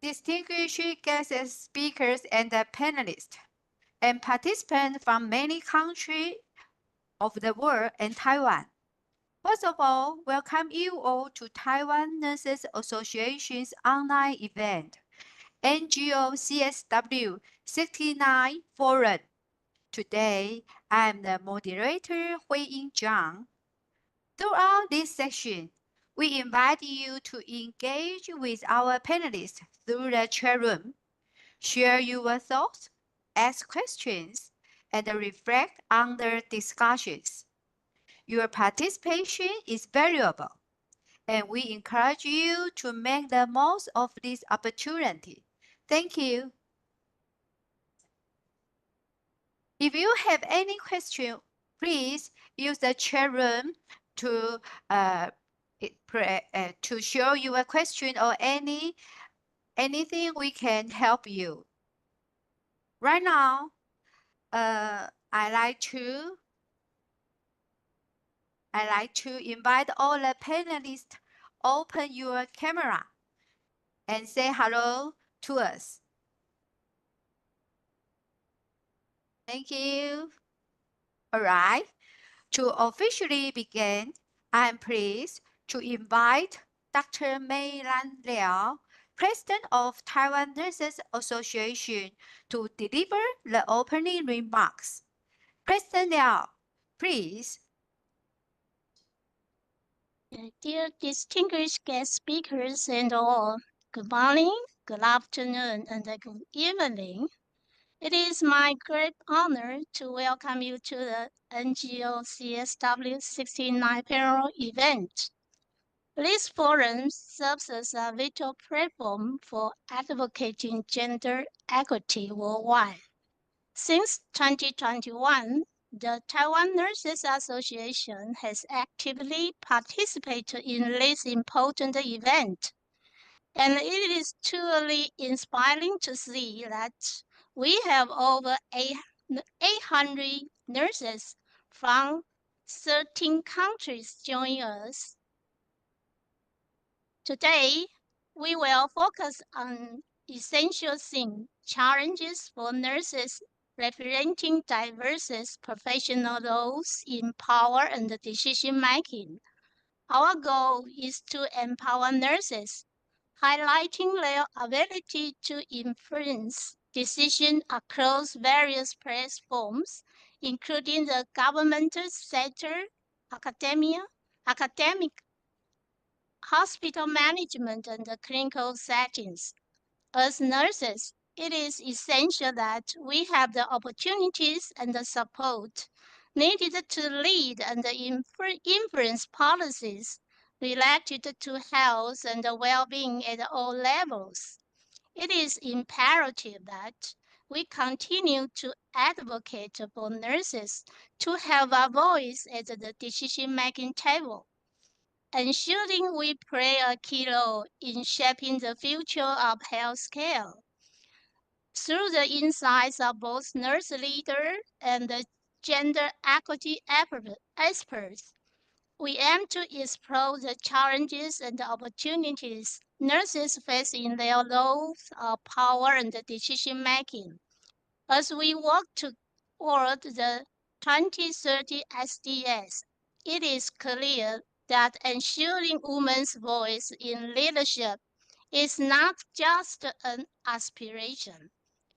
distinguished guest speakers and panelists, and participants from many countries of the world and Taiwan. First of all, welcome you all to Taiwan Nurses Association's online event, NGO CSW 69 Forum. Today, I am the moderator Hui-Ying Zhang. Throughout this session, we invite you to engage with our panelists through the chat room, share your thoughts, ask questions, and reflect on the discussions. Your participation is valuable, and we encourage you to make the most of this opportunity. Thank you. If you have any question, please use the chat room to show your question or anything we can help you. Right now, I like to invite all the panelists open your camera and say hello to us. Thank you. All right. To officially begin, I am pleased to invite Dr. Mei-Lan Liao, President of Taiwan Nurses Association, to deliver the opening remarks. President Liao, please. Dear distinguished guest speakers and all, good morning, good afternoon, and good evening. It is my great honor to welcome you to the NGO CSW 69 Payroll event. This forum serves as a vital platform for advocating gender equity worldwide. Since 2021, the Taiwan Nurses Association has actively participated in this important event, and it is truly inspiring to see that we have over 800 nurses from 13 countries join us. Today, we will focus on essential things, challenges for nurses representing diverse professional roles in power and decision-making. Our goal is to empower nurses, highlighting their ability to influence decisions across various platforms, including the governmental sector, academic, hospital management, and the clinical settings. As nurses, it is essential that we have the opportunities and the support needed to lead and influence policies related to health and well-being at all levels. It is imperative that we continue to advocate for nurses to have a voice at the decision-making table, ensuring we play a key role in shaping the future of healthcare. Through the insights of both nurse leaders and the gender equity experts, we aim to explore the challenges and the opportunities nurses face in their roles of power and decision making. As we work toward the 2030 SDS, it is clear that ensuring women's voice in leadership is not just an aspiration.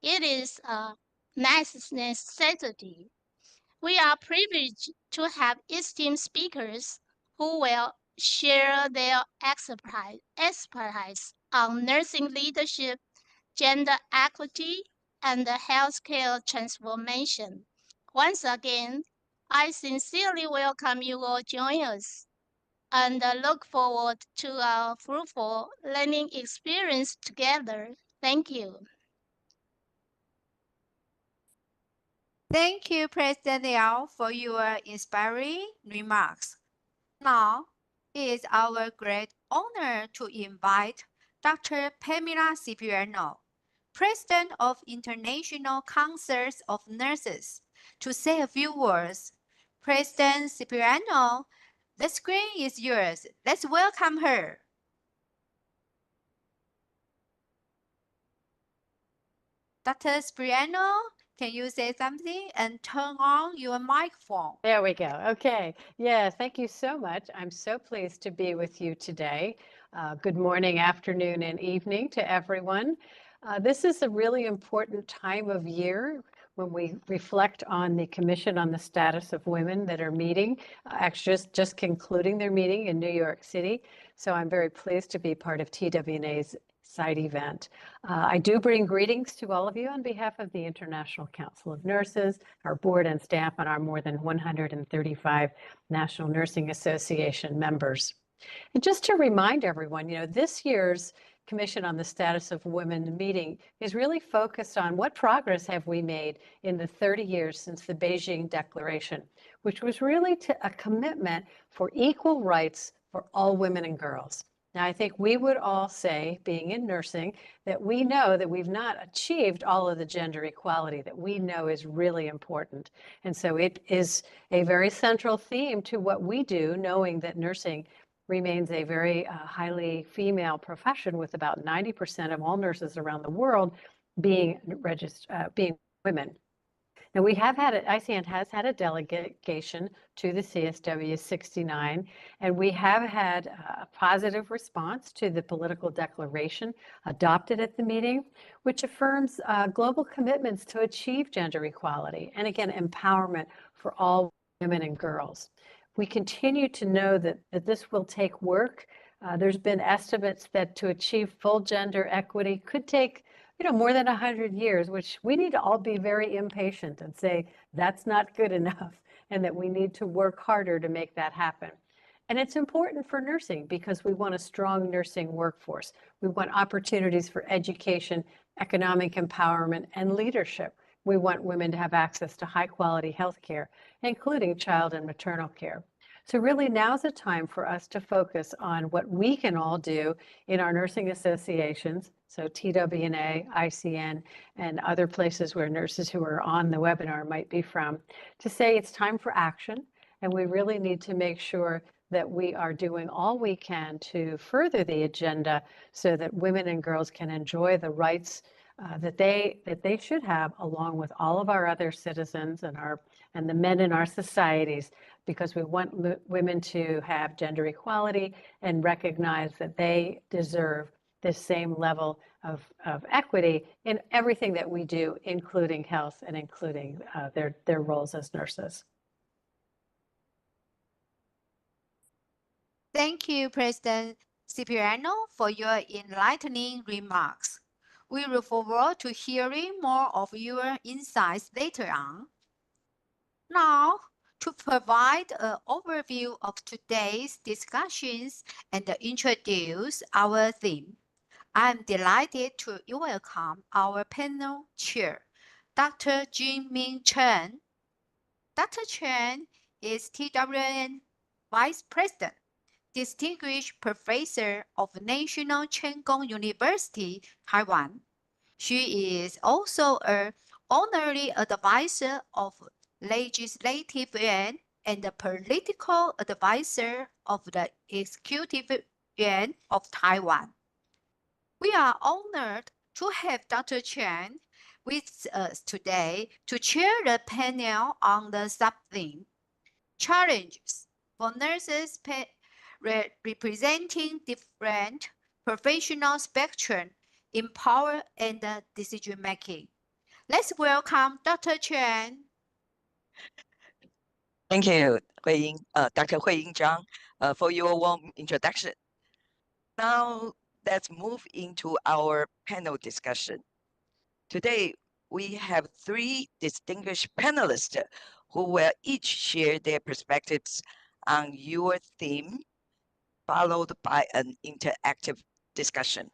It is a necessity. We are privileged to have esteemed speakers who will share their expertise on nursing leadership, gender equity, and healthcare transformation. Once again, I sincerely welcome you all join us and look forward to our fruitful learning experience together. Thank you. Thank you, President Liao, for your inspiring remarks. Now, it is our great honor to invite Dr. Pamela Cipriano, President of International Councils of Nurses, to say a few words. President Cipriano, the screen is yours. Let's welcome her. Dr. Spriano, can you say something and turn on your microphone? There we go. Okay. Yes, thank you so much. I'm so pleased to be with you today. Good morning, afternoon, and evening to everyone. This is a really important time of year when we reflect on the Commission on the Status of Women that are meeting, actually just concluding their meeting in New York City. So I'm very pleased to be part of TWNA's side event. I do bring greetings to all of you on behalf of the International Council of Nurses, our board and staff, and our more than 135 National Nursing Association members. And just to remind everyone, this year's Commission on the Status of Women meeting is really focused on what progress have we made in the 30 years since the Beijing Declaration, which was really a commitment for equal rights for all women and girls. Now, I think we would all say, being in nursing, that we know that we've not achieved all of the gender equality that we know is really important. And so it is a very central theme to what we do, knowing that nursing remains a very highly female profession, with about 90% of all nurses around the world being women. Now, we have had ICN has had a delegation to the CSW 69, and we have had a positive response to the political declaration adopted at the meeting, which affirms global commitments to achieve gender equality and, again, empowerment for all women and girls. We continue to know that this will take work. There's been estimates that to achieve full gender equity could take more than 100 years, which we need to all be very impatient and say that's not good enough, and that we need to work harder to make that happen. And it's important for nursing because we want a strong nursing workforce. We want opportunities for education, economic empowerment, and leadership. We want women to have access to high quality health care, including child and maternal care. So really now's the time for us to focus on what we can all do in our nursing associations, so TWNA, ICN, and other places where nurses who are on the webinar might be from, to say it's time for action, and we really need to make sure that we are doing all we can to further the agenda so that women and girls can enjoy the rights that they should have, along with all of our other citizens and the men in our societies, because we want women to have gender equality and recognize that they deserve this same level of equity in everything that we do, including health and including their roles as nurses. Thank you, President Cipriano, for your enlightening remarks. We look forward to hearing more of your insights later on. Now, to provide an overview of today's discussions and introduce our theme, I'm delighted to welcome our panel chair, Dr. Jin-Ming Chen. Dr. Chen is TWN Vice President, Distinguished Professor of National Chen Kung University, Taiwan. She is also an honorary advisor of Legislative Yuan and the political advisor of the Executive Yuan of Taiwan. We are honored to have Dr. Chen with us today to chair the panel on the sub-theme, Challenges for Nurses Representing Different Professional Spectrum in Power and Decision Making. Let's welcome Dr. Chen. Thank you, Dr. Huiying Zhang, for your warm introduction. Now, let's move into our panel discussion. Today, we have three distinguished panelists who will each share their perspectives on your theme, followed by an interactive discussion.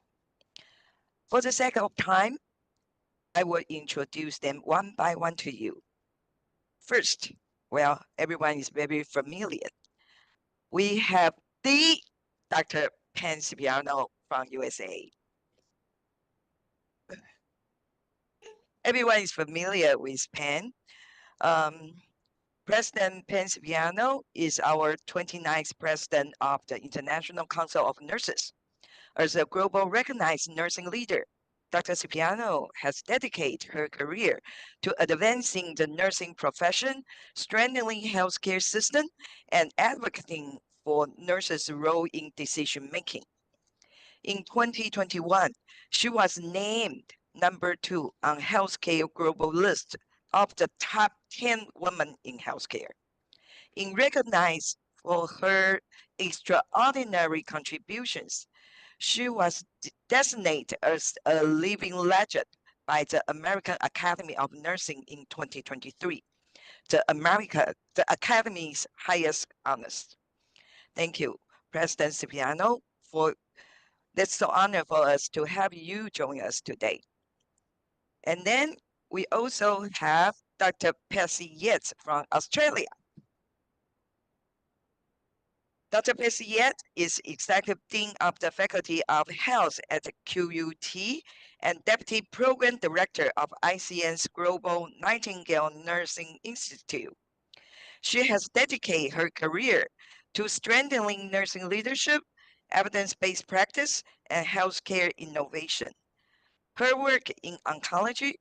For the sake of time, I will introduce them one by one to you. First, well, everyone is very familiar. We have the Dr. Pen Cipriano from USA. Everyone is familiar with Pen. President Pen Cipriano is our 29th president of the International Council of Nurses. As a global recognized nursing leader, Dr. Cipriano has dedicated her career to advancing the nursing profession, strengthening healthcare system, and advocating for nurses' role in decision-making. In 2021, she was named number 2 on Healthcare Global list of the top 10 women in healthcare. In recognized for her extraordinary contributions, she was designated as a living legend by the American Academy of Nursing in 2023, the Academy's highest honors. Thank you, President Cipriano, for that's so honor for us to have you join us today. And then we also have Dr. Percy Yates from Australia. Dr. Percy Yates is Executive Dean of the Faculty of Health at QUT and Deputy Program Director of ICN's Global Nightingale Nursing Institute. She has dedicated her career to strengthening nursing leadership, evidence-based practice, and healthcare innovation. Her work in oncology,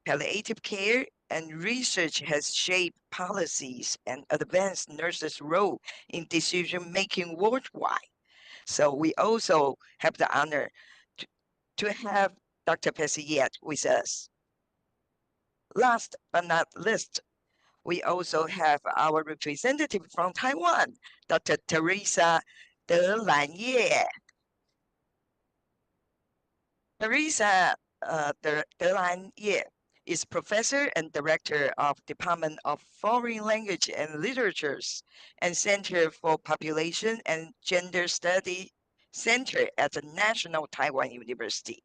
palliative care, and research has shaped policies and advanced nurses' role in decision-making worldwide. So we also have the honor to have Dr. Percy Yates with us. Last but not least, we also have our representative from Taiwan, Dr. Teresa De Lan Ye. Teresa De Lan Ye is professor and director of Department of Foreign Language and Literatures and Center for Population and Gender Study Center at the National Taiwan University.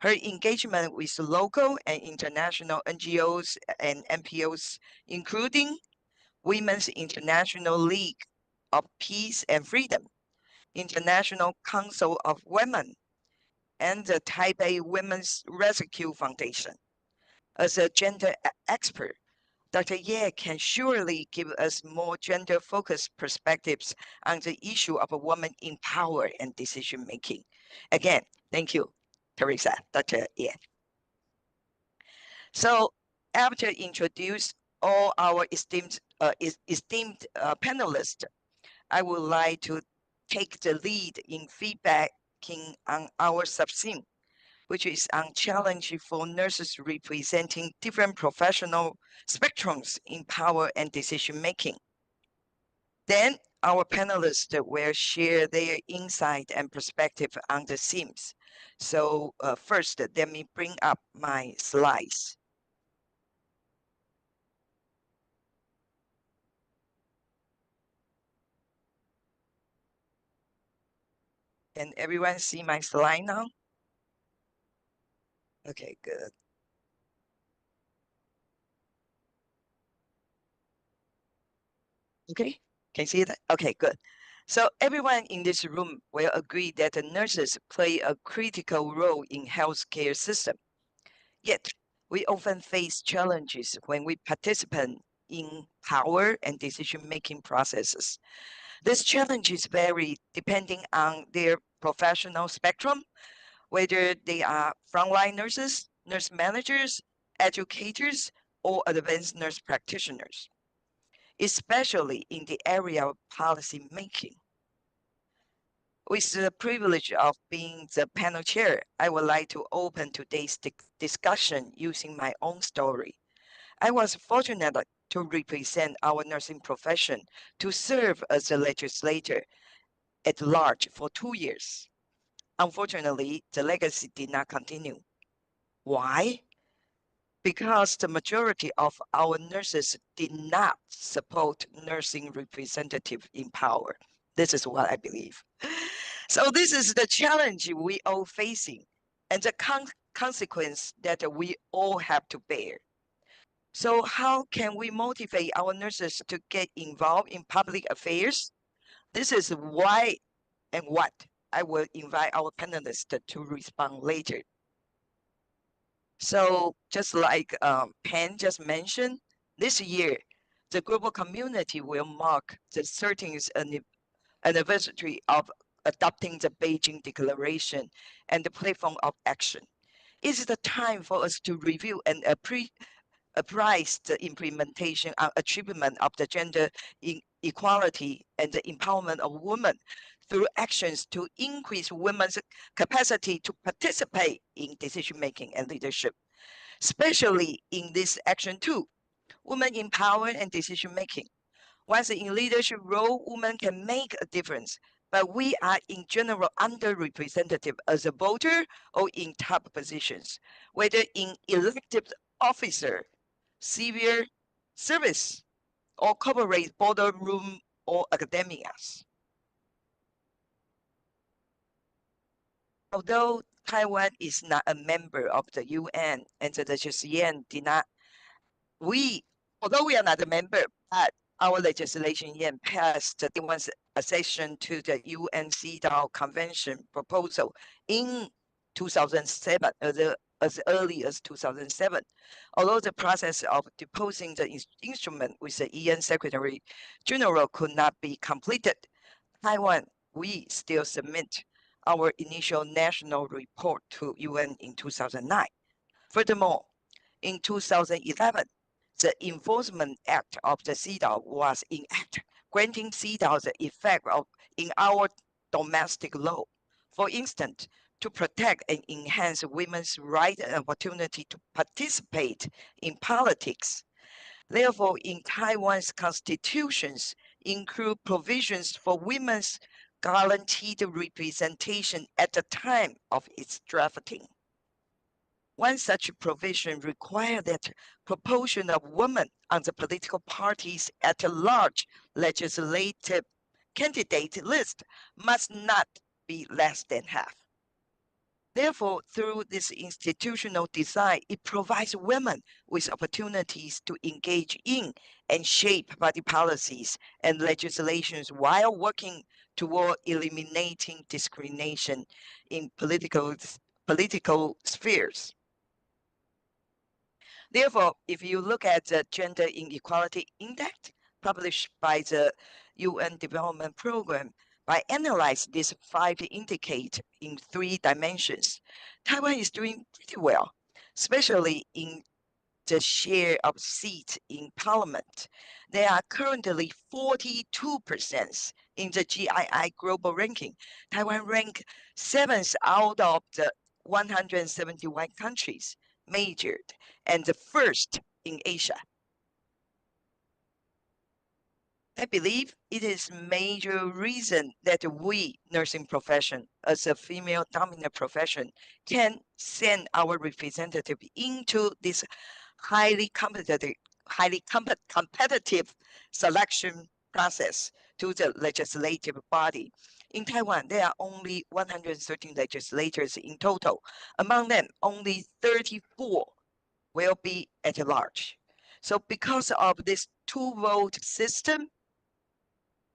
Her engagement with local and international NGOs and NPOs, including Women's International League of Peace and Freedom, International Council of Women, and the Taipei Women's Rescue Foundation. As a gender expert, Dr. Ye can surely give us more gender-focused perspectives on the issue of a woman in power and decision-making. Again, thank you, Teresa, Dr. Ye. So after introduce all our esteemed panelists, I would like to take the lead in feedbacking on our sub-theme, which is on challenge for nurses representing different professional spectrums in power and decision-making. Then our panelists will share their insight and perspective on the themes. So first, let me bring up my slides. Can everyone see my slide now? Okay, good. Okay, can you see that? Okay, good. So everyone in this room will agree that the nurses play a critical role in healthcare system. Yet, we often face challenges when we participate in power and decision-making processes. These challenges vary depending on their professional spectrum, whether they are frontline nurses, nurse managers, educators, or advanced nurse practitioners, especially in the area of policy making. With the privilege of being the panel chair, I would like to open today's discussion using my own story. I was fortunate to represent our nursing profession to serve as a legislator at large for 2 years. Unfortunately, the legacy did not continue. Why? Because the majority of our nurses did not support nursing representative in power. This is what I believe. So this is the challenge we all facing and the consequence that we all have to bear. So how can we motivate our nurses to get involved in public affairs? This is why and what I will invite our panelists to respond later. So just like Pan just mentioned, this year, the global community will mark the 30th anniversary of adopting the Beijing Declaration and the platform of action. It's the time for us to review and appraise the implementation and achievement of the gender equality and the empowerment of women through actions to increase women's capacity to participate in decision-making and leadership. Especially in this action too, women empowerment and decision-making. Once in leadership role, women can make a difference, but we are in general underrepresented as a voter or in top positions, whether in elected officer, civil service, or corporate boardroom or academias. Although Taiwan is not a member of the UN and the legislation did not, although we are not a member, but our legislation passed the Taiwan's accession to the UN CEDAW Convention proposal in 2007, as early as 2007. Although the process of deposing the instrument with the UN Secretary General could not be completed, Taiwan, we still submit our initial national report to UN in 2009. Furthermore, in 2011, the Enforcement Act of the CEDAW was enacted, granting CEDAW the effect in our domestic law. For instance, to protect and enhance women's right and opportunity to participate in politics. Therefore, in Taiwan's constitutions include provisions for women's guaranteed representation at the time of its drafting. One such provision required that proportion of women on the political parties at a large legislative candidate list must not be less than half. Therefore, through this institutional design, it provides women with opportunities to engage in and shape party policies and legislations while working toward eliminating discrimination in political spheres. Therefore, if you look at the Gender Inequality Index published by the UN Development Program, by analyzing these 5 indicators in 3 dimensions, Taiwan is doing pretty well, especially in the share of seats in parliament. There are currently 42% in the GII global ranking. Taiwan ranked 7th out of the 171 countries measured and the first in Asia. I believe it is major reason that we nursing profession as a female dominant profession can send our representative into this highly competitive selection process to the legislative body. In Taiwan, there are only 113 legislators in total. Among them, only 34 will be at large. So because of this 2-vote system,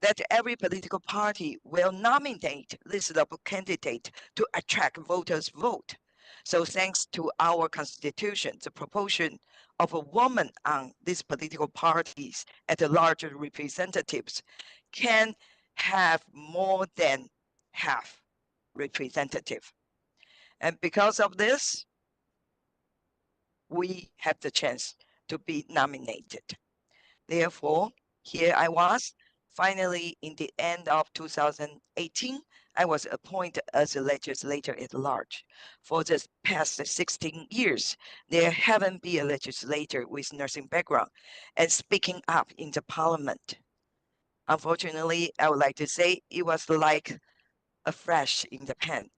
that every political party will nominate list of candidates to attract voters' vote. So thanks to our constitution, the proportion of a woman on these political parties at the larger representatives can have more than half representative. And because of this, we have the chance to be nominated. Therefore, here I was. Finally, in the end of 2018, I was appointed as a legislator at large. For the past 16 years, there haven't been a legislator with nursing background and speaking up in the parliament. Unfortunately, I would like to say it was like a flash in the pan,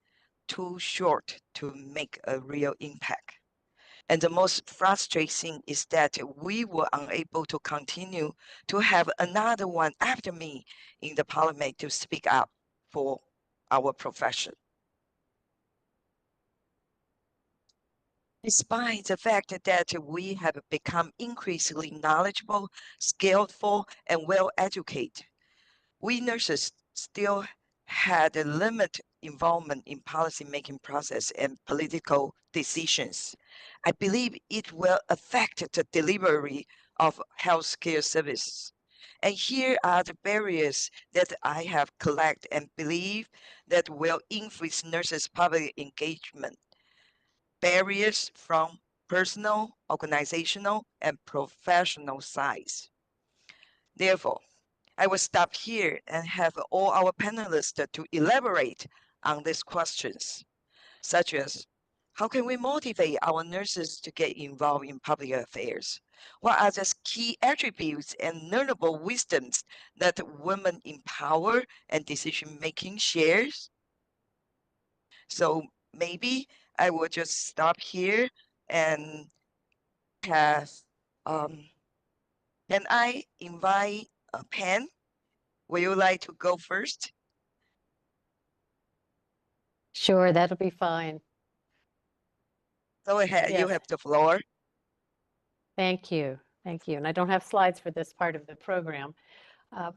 too short to make a real impact. And the most frustrating is that we were unable to continue to have another one after me in the parliament to speak up for our profession. Despite the fact that we have become increasingly knowledgeable, skillful, and well-educated, we nurses still had a limited involvement in policy-making process and political decisions. I believe it will affect the delivery of healthcare services. And here are the barriers that I have collected and believe that will increase nurses' public engagement. barriers from personal, organizational, and professional sides. Therefore, I will stop here and have all our panelists to elaborate on these questions, such as how can we motivate our nurses to get involved in public affairs? What are the key attributes and learnable wisdoms that women in power and decision-making shares? So maybe I will just stop here and have, can I invite Pen? Would you like to go first? Sure, that'll be fine. Go ahead, you Yes. have the floor. Thank you. Thank you. And I don't have slides for this part of the program. But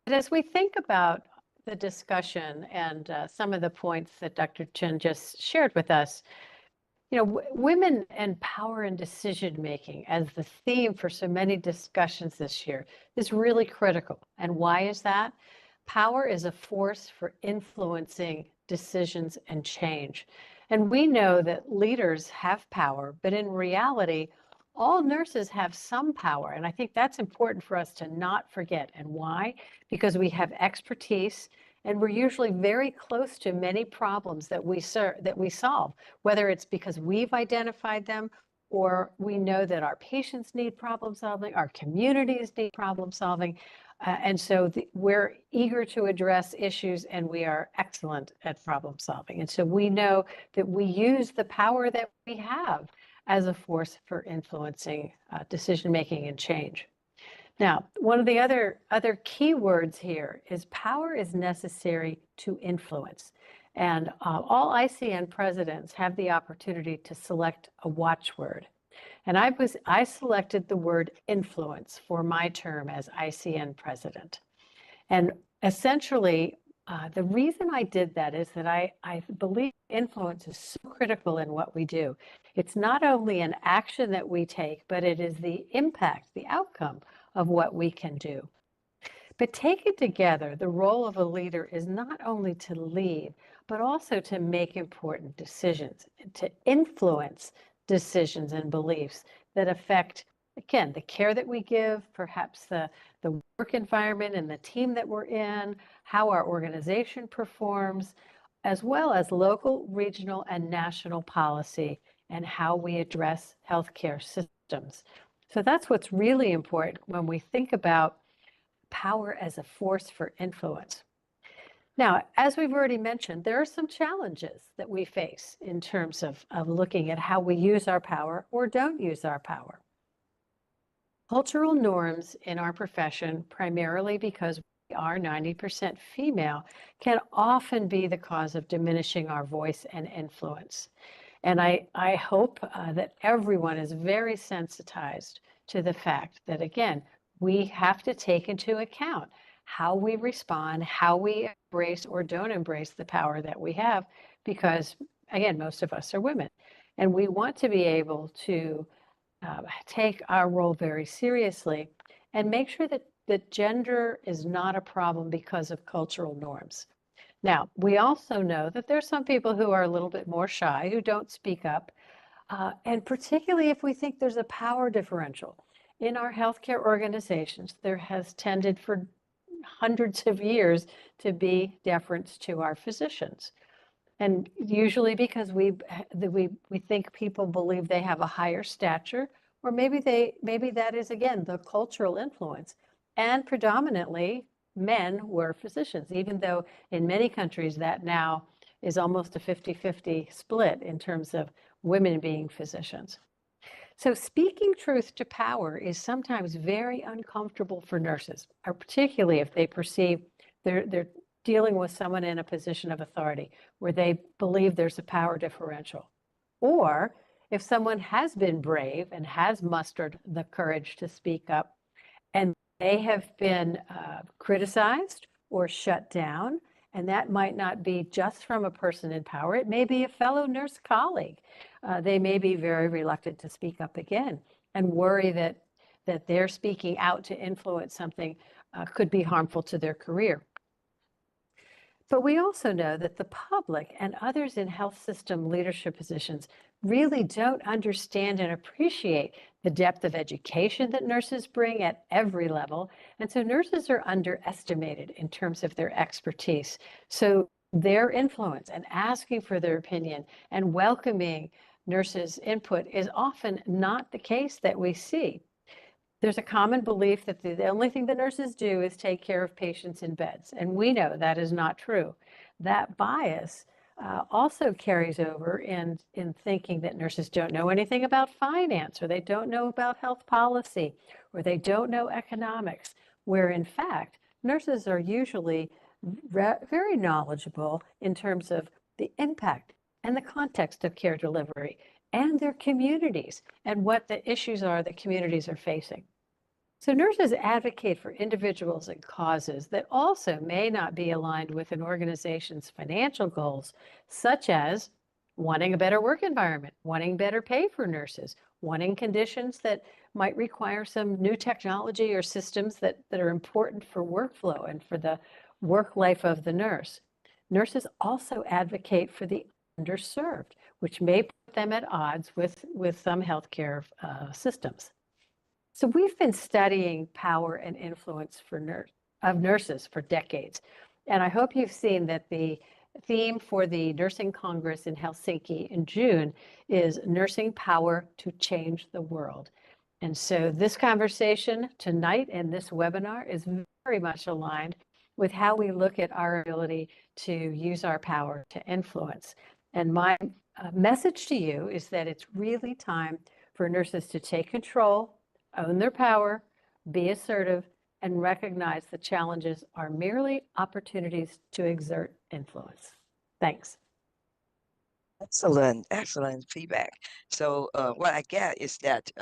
as we think about the discussion and some of the points that Dr. Chen just shared with us, you know, women and power and decision making as the theme for so many discussions this year is really critical. And why is that? Power is a force for influencing decisions and change. And we know that leaders have power, but in reality, all nurses have some power. And I think that's important for us to not forget. And why? Because we have expertise and we're usually very close to many problems that we solve, whether it's because we've identified them or we know that our patients need problem solving, our communities need problem solving. And so we're eager to address issues and we are excellent at problem solving. And so we know that we use the power that we have as a force for influencing decision-making and change. Now, one of the other key words here is power is necessary to influence. And all ICN presidents have the opportunity to select a watchword. And I selected the word influence for my term as ICN president. And essentially, the reason I did that is that I believe influence is so critical in what we do. It's not only an action that we take, but it is the impact, the outcome of what we can do. But taken together, the role of a leader is not only to lead, but also to make important decisions, to influence decisions and beliefs that affect, again, the care that we give, perhaps the work environment and the team that we're in, how our organization performs, as well as local, regional, and national policy and how we address healthcare systems. So that's what's really important when we think about power as a force for influence. Now, as we've already mentioned, there are some challenges that we face in terms of looking at how we use our power or don't use our power. Cultural norms in our profession, primarily because we are 90% female, can often be the cause of diminishing our voice and influence. And I hope that everyone is very sensitized to the fact that, again, we have to take into account how we respond, how we embrace or don't embrace the power that we have, because, again, most of us are women. And we want to be able to take our role very seriously and make sure that gender is not a problem because of cultural norms. Now, we also know that there's some people who are a little bit more shy, who don't speak up, and particularly if we think there's a power differential. In our healthcare organizations, there has tended for hundreds of years to be deference to our physicians. And usually because we think people believe they have a higher stature, or maybe that is, again, the cultural influence. And predominantly, men were physicians, even though in many countries that now is almost a 50-50 split in terms of women being physicians. So speaking truth to power is sometimes very uncomfortable for nurses, or particularly if they perceive they're dealing with someone in a position of authority where they believe there's a power differential. Or if someone has been brave and has mustered the courage to speak up and they have been criticized or shut down, and that might not be just from a person in power. It may be a fellow nurse colleague. They may be very reluctant to speak up again and worry that their speaking out to influence something could be harmful to their career. But we also know that the public and others in health system leadership positions really don't understand and appreciate the depth of education that nurses bring at every level. And so nurses are underestimated in terms of their expertise. So their influence and asking for their opinion and welcoming nurses' input is often not the case that we see. There's a common belief that the only thing the nurses do is take care of patients in beds, and we know that is not true. That bias also carries over in thinking that nurses don't know anything about finance, or they don't know about health policy, or they don't know economics, where in fact, nurses are usually very knowledgeable in terms of the impact and the context of care delivery and their communities and what the issues are that communities are facing. So nurses advocate for individuals and causes that also may not be aligned with an organization's financial goals, such as wanting a better work environment, wanting better pay for nurses, wanting conditions that might require some new technology or systems that are important for workflow and for the work life of the nurse. Nurses also advocate for the underserved, which may put them at odds with some healthcare systems. So we've been studying power and influence of nurses for decades. And I hope you've seen that the theme for the Nursing Congress in Helsinki in June is Nursing Power to Change the World. And so this conversation tonight and this webinar is very much aligned with how we look at our ability to use our power to influence. And my message to you is that it's really time for nurses to take control, own their power, be assertive, and recognize the challenges are merely opportunities to exert influence. Thanks. Excellent, excellent feedback. So what I get is that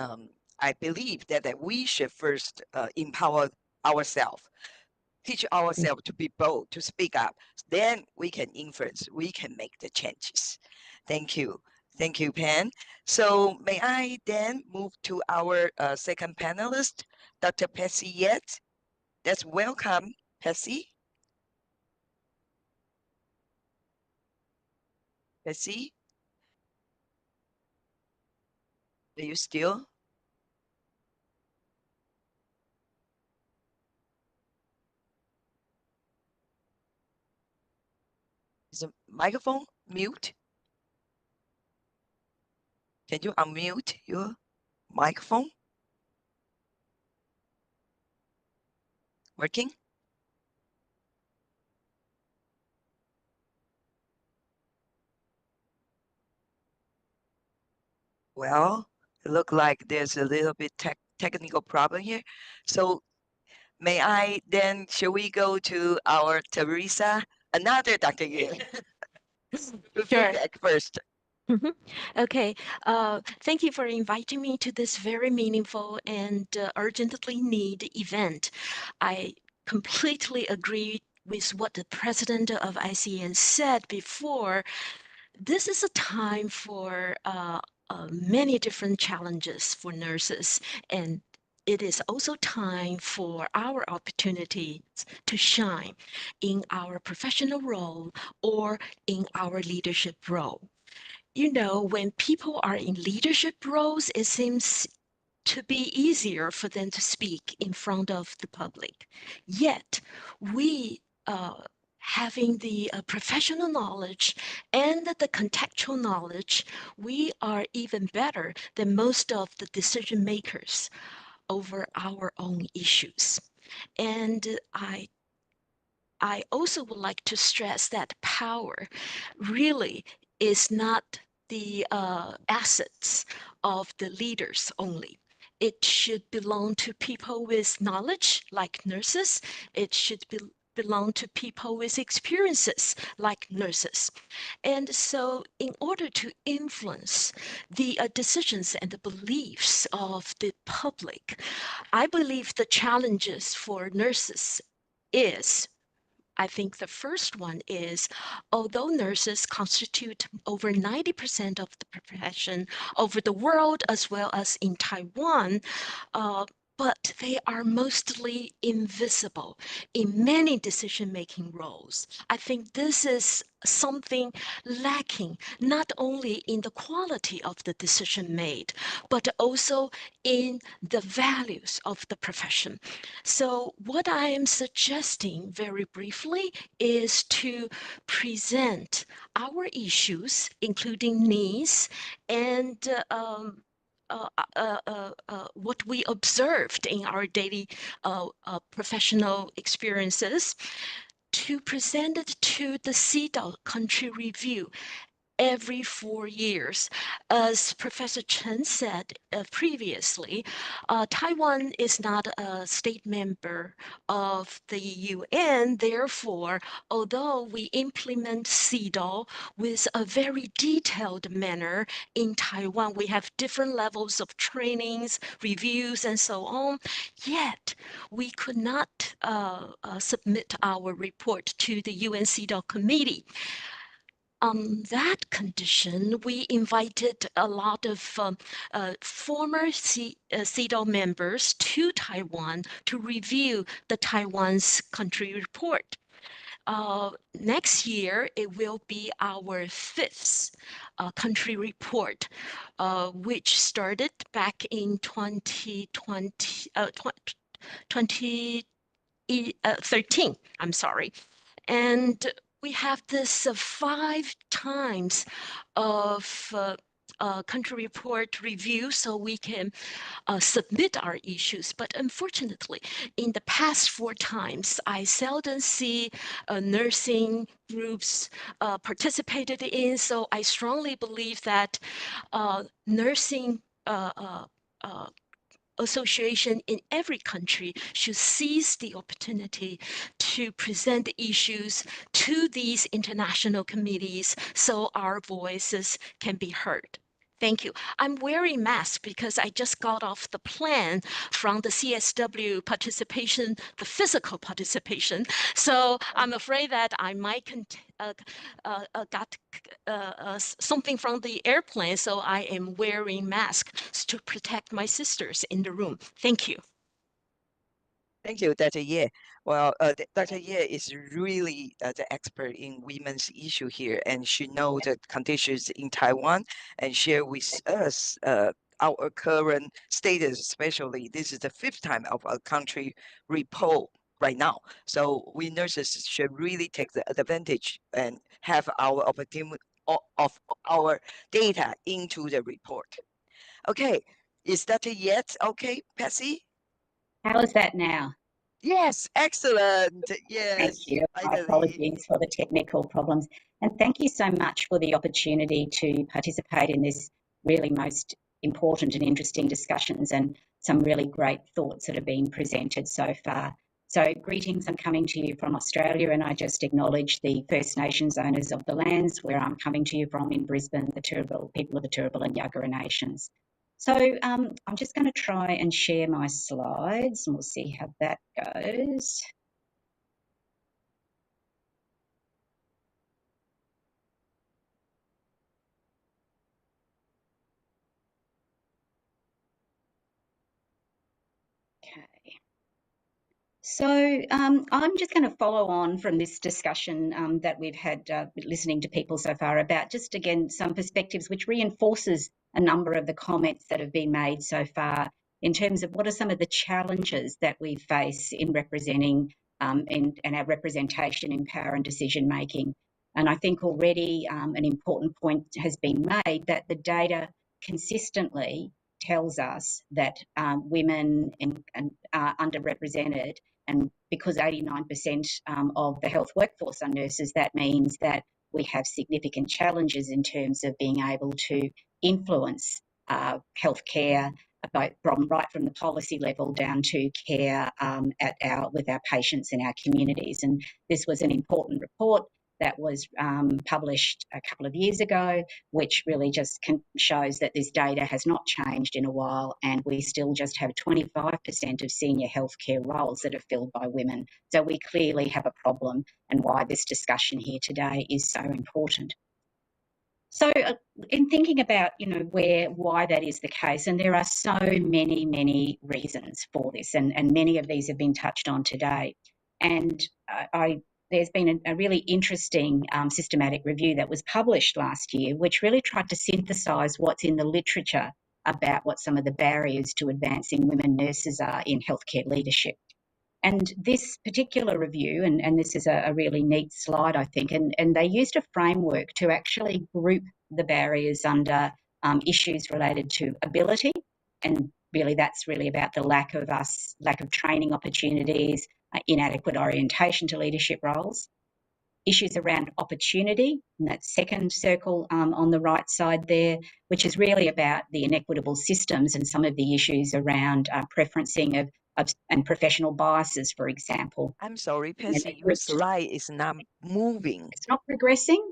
I believe that we should first empower ourselves, teach ourselves to be bold, to speak up. Then we can influence, we can make the changes. Thank you. Thank you, Pan. So may I then move to our second panelist, Dr. Patsy Yet. Let's welcome Patsy. Patsy, are you still? Is the microphone mute? Can you unmute your microphone? Working? Well, it looks like there's a little bit technical problem here. So may I then, shall we go to our Teresa, another Dr. Yue? Sure. First. Okay. Thank you for inviting me to this very meaningful and urgently needed event. I completely agree with what the president of ICN said before. This is a time for many different challenges for nurses, and it is also time for our opportunities to shine in our professional role or in our leadership role. You know, when people are in leadership roles, it seems to be easier for them to speak in front of the public. Yet, we having the professional knowledge and the contextual knowledge, we are even better than most of the decision makers over our own issues. And I also would like to stress that power really is not the assets of the leaders only. It should belong to people with knowledge, like nurses. It should belong to people with experiences, like nurses. And so in order to influence the decisions and the beliefs of the public, I believe the challenges for nurses is, I think the first one is, although nurses constitute over 90% of the profession over the world as well as in Taiwan, but they are mostly invisible in many decision-making roles. I think this is something lacking, not only in the quality of the decision made, but also in the values of the profession. So what I am suggesting very briefly is to present our issues, including needs and what we observed in our daily professional experiences, to present it to the CEDAW country review every 4 years. As Professor Chen said previously, Taiwan is not a state member of the UN. Therefore, although we implement CEDAW with a very detailed manner in Taiwan, we have different levels of trainings, reviews, and so on, yet we could not submit our report to the UN CEDAW committee. On that condition, we invited a lot of former CEDAW members to Taiwan to review the Taiwan's country report. Next year, it will be our 5th country report, which started back in 2013, I'm sorry. And we have this 5 times of country report review, so we can submit our issues. But unfortunately, in the past 4 times, I seldom see nursing groups participated in. So I strongly believe that nursing association in every country should seize the opportunity to present issues to these international committees so our voices can be heard. Thank you. I'm wearing masks because I just got off the plane from the CSW participation, the physical participation. So I'm afraid that I might got something from the airplane. So I am wearing masks to protect my sisters in the room. Thank you. Thank you, Dr. Ye. Well, Dr. Ye is really the expert in women's issue here, and she knows the conditions in Taiwan and share with us our current status, especially this is the 5th time of a country report right now. So we nurses should really take the advantage and have our opportunity of our data into the report. Okay, is that yet okay, Patsy? How is that now? Yes, excellent. Yes. Thank you. My apologies for the technical problems. And thank you so much for the opportunity to participate in this really most important and interesting discussions and some really great thoughts that have been presented so far. So greetings, I'm coming to you from Australia, and I just acknowledge the First Nations owners of the lands where I'm coming to you from in Brisbane, the Turrbal, people of the Turrbal and Yagara Nations. So I'm just going to try and share my slides and we'll see how that goes. Okay. So I'm just going to follow on from this discussion that we've had listening to people so far about just, again, some perspectives which reinforces a number of the comments that have been made so far in terms of what are some of the challenges that we face in representing and our representation in power and decision making. And I think already an important point has been made that the data consistently tells us that women are underrepresented. And because 89% of the health workforce are nurses, that means that we have significant challenges in terms of being able to influence healthcare, right from the policy level down to care with our patients in our communities. And this was an important report that was published a couple of years ago, which really just shows that this data has not changed in a while, and we still just have 25% of senior healthcare roles that are filled by women. So we clearly have a problem, and why this discussion here today is so important. So in thinking about, why that is the case, and there are so many, many reasons for this, and many of these have been touched on today. And there's been a really interesting systematic review that was published last year, which really tried to synthesise what's in the literature about what some of the barriers to advancing women nurses are in healthcare leadership. And this particular review, and this is a really neat slide, I think, and they used a framework to actually group the barriers under issues related to ability, and really that's really about the lack of training opportunities, inadequate orientation to leadership roles, issues around opportunity, and that second circle on the right side there, which is really about the inequitable systems and some of the issues around preferencing of and professional biases, for example. I'm sorry, Patsy, your slide is not moving. It's not progressing?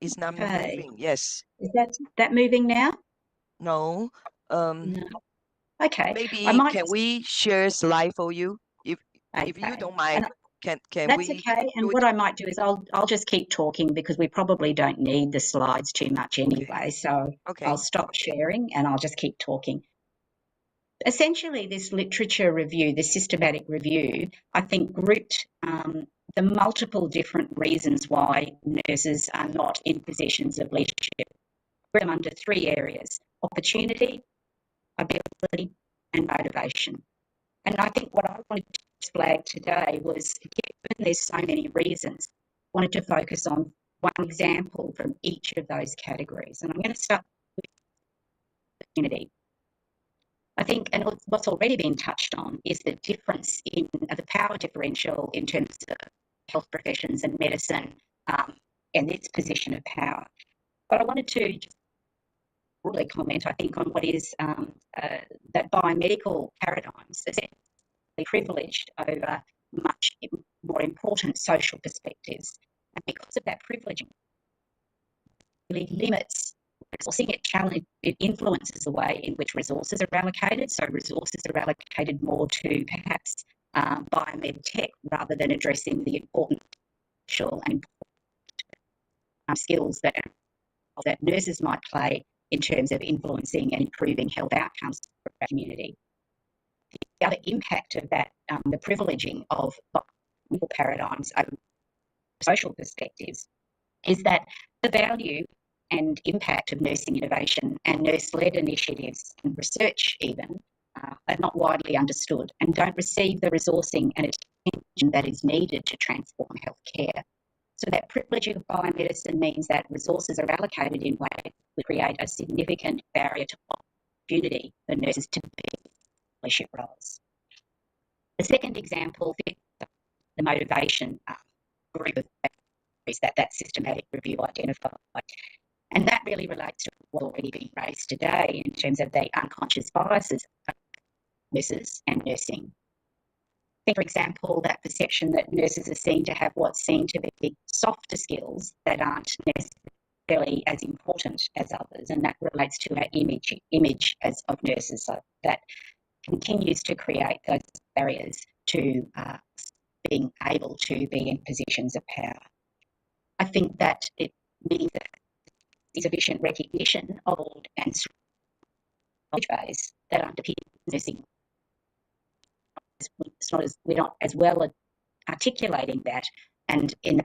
It's not Okay. moving, yes. Is that moving now? No. No. Okay. Maybe I might can we share a slide for you? If you Okay. don't mind, can That's we okay. And do what it? I might do is I'll just keep talking because we probably don't need the slides too much anyway. So Okay. I'll stop sharing and I'll just keep talking. Essentially, this literature review, this systematic review, I think grouped the multiple different reasons why nurses are not in positions of leadership. Group them under three areas: opportunity, ability, and motivation. And I think what I wanted to flag today was, given there's so many reasons, I wanted to focus on one example from each of those categories. And I'm going to start with opportunity. I think, and what's already been touched on, is the difference in the power differential in terms of health professions and medicine and its position of power. But I wanted to just broadly comment, I think, on what is that biomedical paradigms essentially privileged over much more important social perspectives. And because of that privileging, it really limits resourcing, it influences the way in which resources are allocated. So resources are allocated more to perhaps biomed tech rather than addressing the important social and skills that nurses might play in terms of influencing and improving health outcomes for our community. The other impact of that, the privileging of medical paradigms over social perspectives, is that the value and impact of nursing innovation and nurse-led initiatives and research even are not widely understood and don't receive the resourcing and attention that is needed to transform healthcare. So that privileging of biomedicine means that resources are allocated in ways that create a significant barrier to opportunity for nurses to be in leadership roles. The second example fits the motivation group of barriers that systematic review identified. And that really relates to what's already been raised today in terms of the unconscious biases of nurses and nursing. For example, that perception that nurses are seen to have what's seen to be softer skills that aren't necessarily as important as others, and that relates to our image of nurses. So that continues to create those barriers to being able to be in positions of power. I think that it means that sufficient recognition of old and knowledge base that underpins nursing. We're not as well articulating that, and in the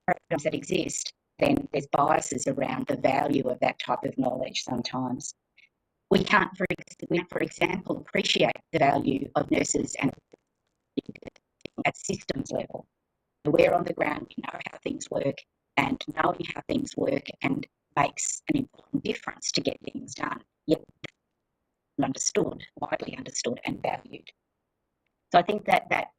paradigms that exist, then there's biases around the value of that type of knowledge sometimes. We can't, for example, appreciate the value of nurses and at systems level. We're on the ground, we know how things work, and knowing how things work and makes an important difference to get things done, yet widely understood and valued. So I think that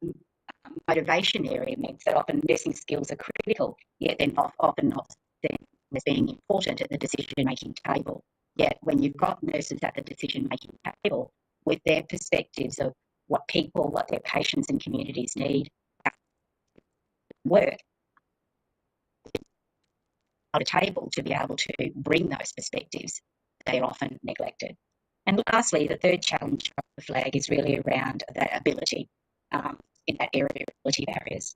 motivation area means that often nursing skills are critical, yet then often not seen as being important at the decision-making table. Yet when you've got nurses at the decision-making table with their perspectives of what their patients and communities need, work on a table to be able to bring those perspectives, they are often neglected. And lastly, the third challenge of the flag is really around that ability in that area of ability barriers.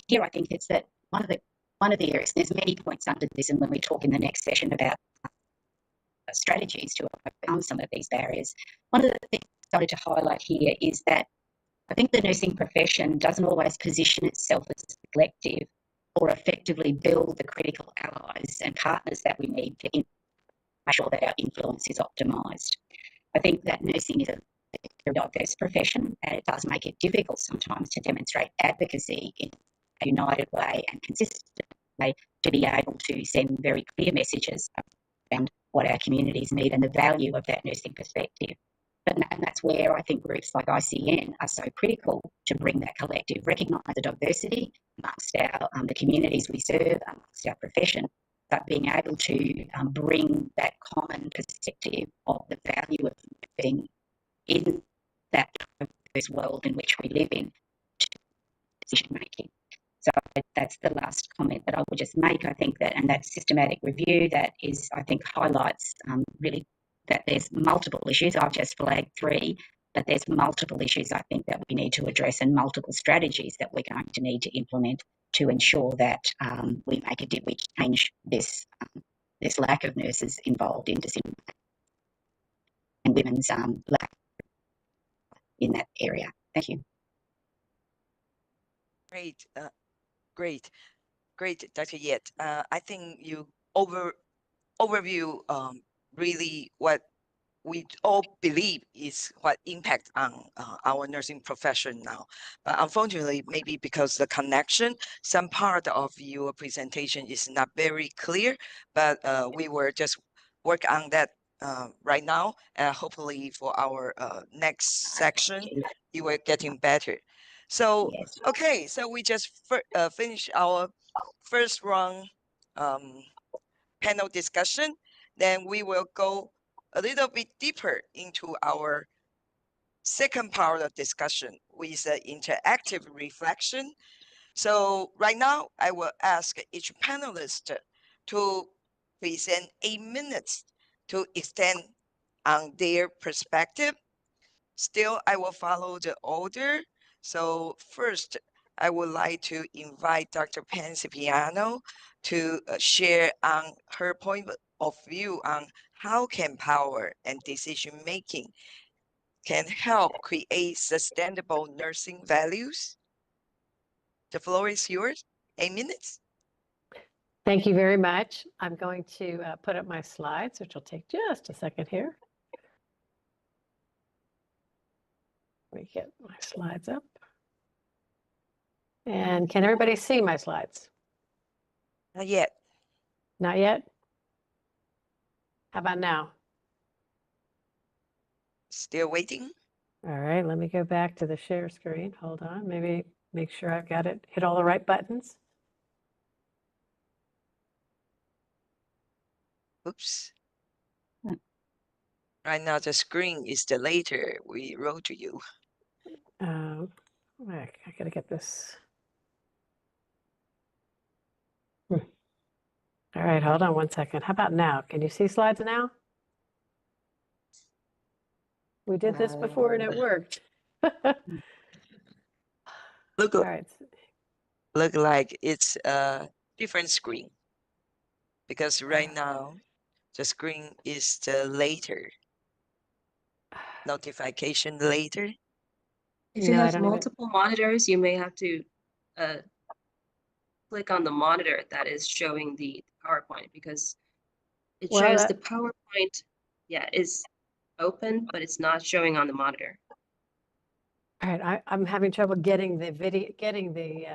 Here, I think it's that one of the areas. There's many points under this, and when we talk in the next session about strategies to overcome some of these barriers. One of the things I wanted to highlight here is that I think the nursing profession doesn't always position itself as a collective or effectively build the critical allies and partners that we need to make sure that our influence is optimised. I think that nursing is a very diverse profession, and it does make it difficult sometimes to demonstrate advocacy in a united way and consistent way to be able to send very clear messages around what our communities need and the value of that nursing perspective. And that's where I think groups like ICN are so critical to bring that collective, recognise the diversity amongst the communities we serve, amongst our profession, but being able to bring that common perspective of the value of being in that diverse world in which we live in to decision making. So that's the last comment that I would just make. I think that, and that systematic review that is, I think, highlights really that there's multiple issues. I've just flagged 3, but there's multiple issues I think that we need to address and multiple strategies that we're going to need to implement to ensure that we change this lack of nurses involved in decision making and women's lack in that area. Thank you. Great, Dr. Yet. I think you overview really what we all believe is what impact on our nursing profession now. But unfortunately, maybe because the connection, some part of your presentation is not very clear, but we will just work on that right now. And hopefully for our next section, you will getting better. So, Yes. okay, so we just finished our first round panel discussion. Then we will go a little bit deeper into our second part of discussion with interactive reflection. So right now, I will ask each panelist to present 8 minutes to extend on their perspective. Still, I will follow the order. So first, I would like to invite Dr. Pancipiano to share on her point of view on how can power and decision making can help create sustainable nursing values. The floor is yours. 8 minutes. Thank you very much. I'm going to put up my slides, which will take just a second here. Let me get my slides up. And can everybody see my slides? Not yet. Not yet? How about now? Still waiting. All right, let me go back to the share screen. Hold on, maybe make sure I've got it, hit all the right buttons. Oops. Right now, the screen is the later we wrote to you. I gotta get this. All right, hold on one second. How about now? Can you see slides now? We did this before and it worked. Look, All right. look like it's a different screen because right now the screen is the later notification later. If you No, I have don't even- multiple monitors, you may have to click on the monitor that is showing the PowerPoint because it Well, shows the PowerPoint, is open, but it's not showing on the monitor. All right, I'm having trouble getting the video, getting the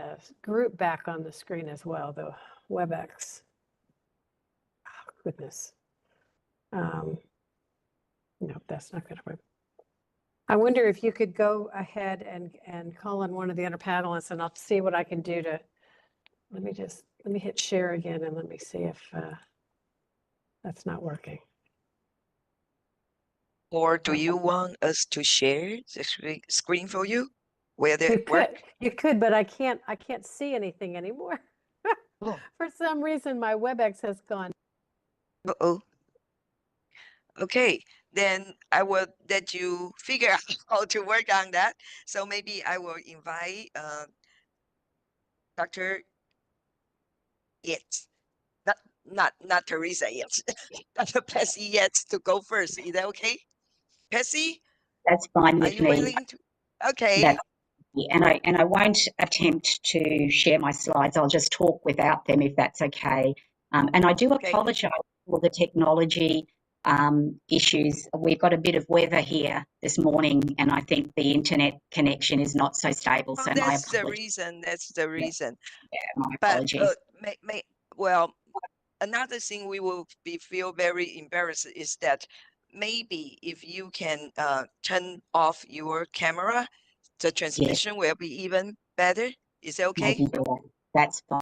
group back on the screen as well, the WebEx. Oh, goodness. No, that's not going to work. I wonder if you could go ahead and call on one of the other panelists, and I'll see what I can do to. Let me hit share again, and let me see if that's not working. Or do you want us to share the screen for you? Where they work? You could, but I can't see anything anymore. Oh. For some reason, my WebEx has gone. Uh-oh. Okay, then I will let you figure out how to work on that. So maybe I will invite Dr. Yet. not Teresa yet, Dr. Pessy yet to go first. Is that okay? Pessy, That's fine are with you me. willing to? Okay. That's and I won't attempt to share my slides. I'll just talk without them if that's okay. And I do Okay. apologise for the technology issues. We've got a bit of weather here this morning, and I think the internet connection is not so stable. So my That's the apologies. reason. That's the reason. Yeah, my But apologies. well, another thing we will feel very embarrassed is that maybe if you can turn off your camera, the transmission will be even better. Is that okay? Maybe better. That's fine.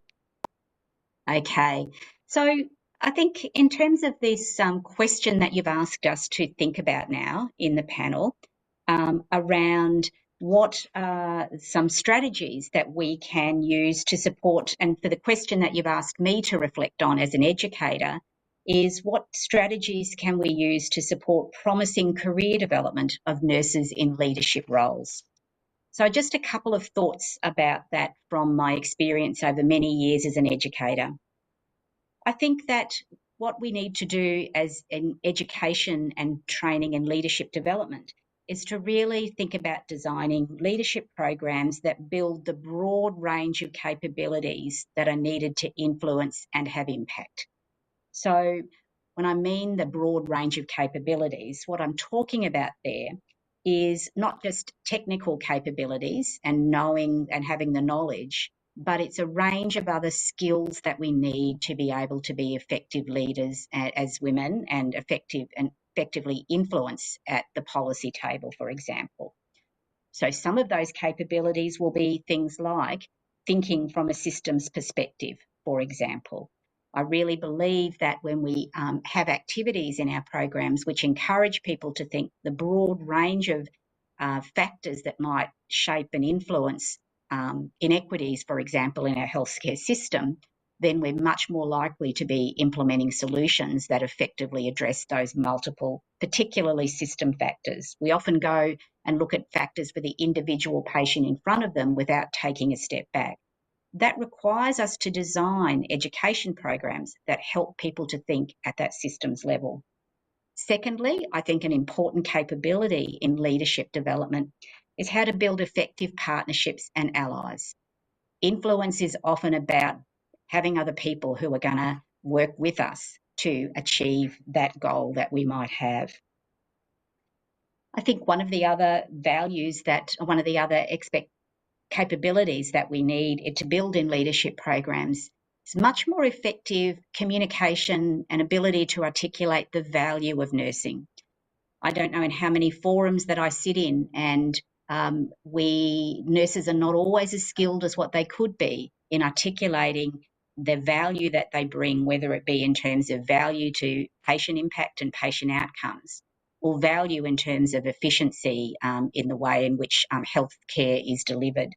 Okay. So I think in terms of this question that you've asked us to think about now in the panel around what are some strategies that we can use to support, and for the question that you've asked me to reflect on as an educator, is what strategies can we use to support promising career development of nurses in leadership roles? So just a couple of thoughts about that from my experience over many years as an educator. I think that what we need to do as in education and training and leadership development is to really think about designing leadership programs that build the broad range of capabilities that are needed to influence and have impact. So when I mean the broad range of capabilities, what I'm talking about there is not just technical capabilities and knowing and having the knowledge, but it's a range of other skills that we need to be able to be effective leaders as women and effectively influence at the policy table, for example. So some of those capabilities will be things like thinking from a systems perspective, for example. I really believe that when we have activities in our programs which encourage people to think the broad range of factors that might shape and influence inequities, for example, in our healthcare system, then we're much more likely to be implementing solutions that effectively address those multiple, particularly system factors. We often go and look at factors for the individual patient in front of them without taking a step back. That requires us to design education programs that help people to think at that systems level. Secondly, I think an important capability in leadership development is how to build effective partnerships and allies. Influence is often about having other people who are going to work with us to achieve that goal that we might have. I think one of the other capabilities that we need to build in leadership programs is much more effective communication and ability to articulate the value of nursing. I don't know in how many forums that I sit in, and nurses are not always as skilled as what they could be in articulating the value that they bring, whether it be in terms of value to patient impact and patient outcomes, or value in terms of efficiency in the way in which healthcare is delivered.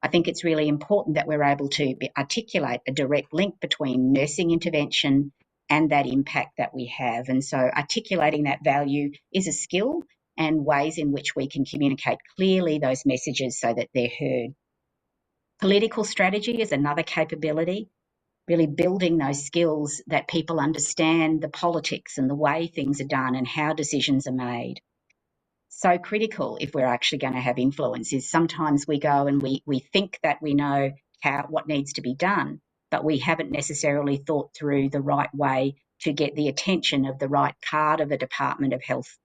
I think it's really important that we're able to articulate a direct link between nursing intervention and that impact that we have. And so articulating that value is a skill and ways in which we can communicate clearly those messages so that they're heard. Political strategy is another capability, really building those skills that people understand the politics and the way things are done and how decisions are made. So critical if we're actually going to have influence is sometimes we go and we think that we know what needs to be done, but we haven't necessarily thought through the right way to get the attention of the right part of the Department of Health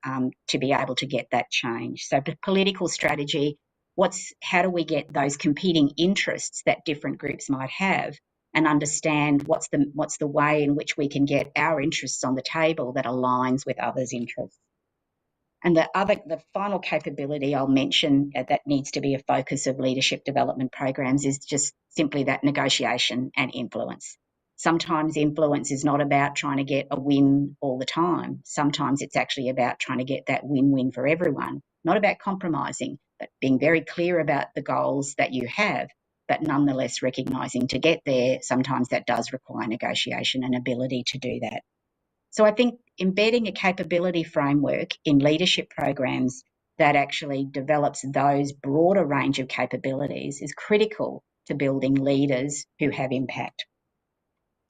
to be able to get that change. So the political strategy, how do we get those competing interests that different groups might have and understand what's the way in which we can get our interests on the table that aligns with others' interests. And the final capability I'll mention that needs to be a focus of leadership development programs is just simply that negotiation and influence. Sometimes influence is not about trying to get a win all the time. Sometimes it's actually about trying to get that win-win for everyone, not about compromising, but being very clear about the goals that you have, but nonetheless recognising to get there, sometimes that does require negotiation and ability to do that. So I think embedding a capability framework in leadership programs that actually develops those broader range of capabilities is critical to building leaders who have impact.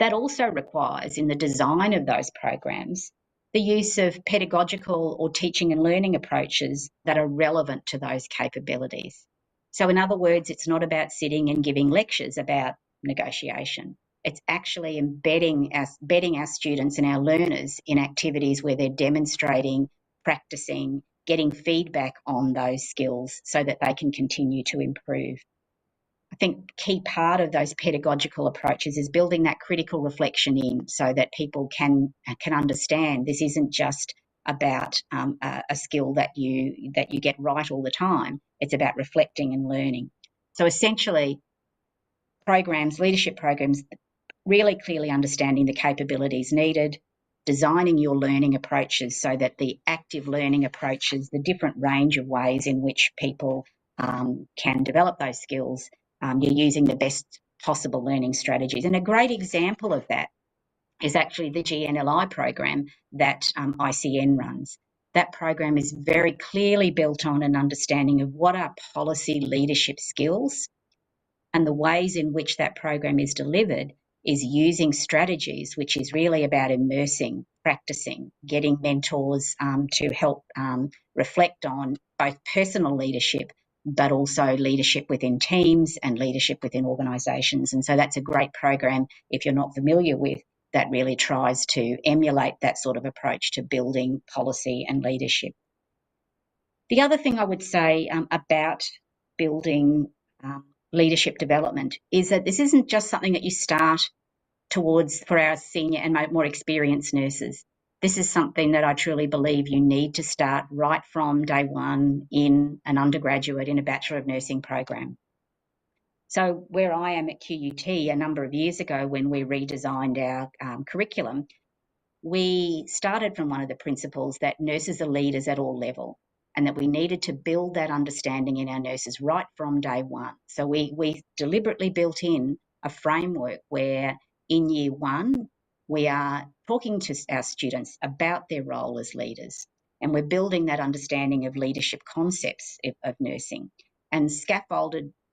That also requires, in the design of those programs, the use of pedagogical or teaching and learning approaches that are relevant to those capabilities. So in other words, it's not about sitting and giving lectures about negotiation. It's actually embedding our students and our learners in activities where they're demonstrating, practicing, getting feedback on those skills so that they can continue to improve. I think a key part of those pedagogical approaches is building that critical reflection in so that people can understand this isn't just about a skill that you get right all the time. It's about reflecting and learning. So essentially, leadership programs, really clearly understanding the capabilities needed, designing your learning approaches so that the active learning approaches, the different range of ways in which people can develop those skills, you're using the best possible learning strategies. And a great example of that is actually the GNLI program that ICN runs. That program is very clearly built on an understanding of what are policy leadership skills, and the ways in which that program is delivered is using strategies, which is really about immersing, practicing, getting mentors to help reflect on both personal leadership, but also leadership within teams and leadership within organisations. And so that's a great program, if you're not familiar with, that really tries to emulate that sort of approach to building policy and leadership. The other thing I would say about building leadership development is that this isn't just something that you start towards for our senior and more experienced nurses. This is something that I truly believe you need to start right from day one in an undergraduate, in a Bachelor of Nursing program. So where I am at QUT a number of years ago when we redesigned our curriculum, we started from one of the principles that nurses are leaders at all levels, and that we needed to build that understanding in our nurses right from day one. So we deliberately built in a framework where in year one, we are talking to our students about their role as leaders, and we're building that understanding of leadership concepts of nursing, and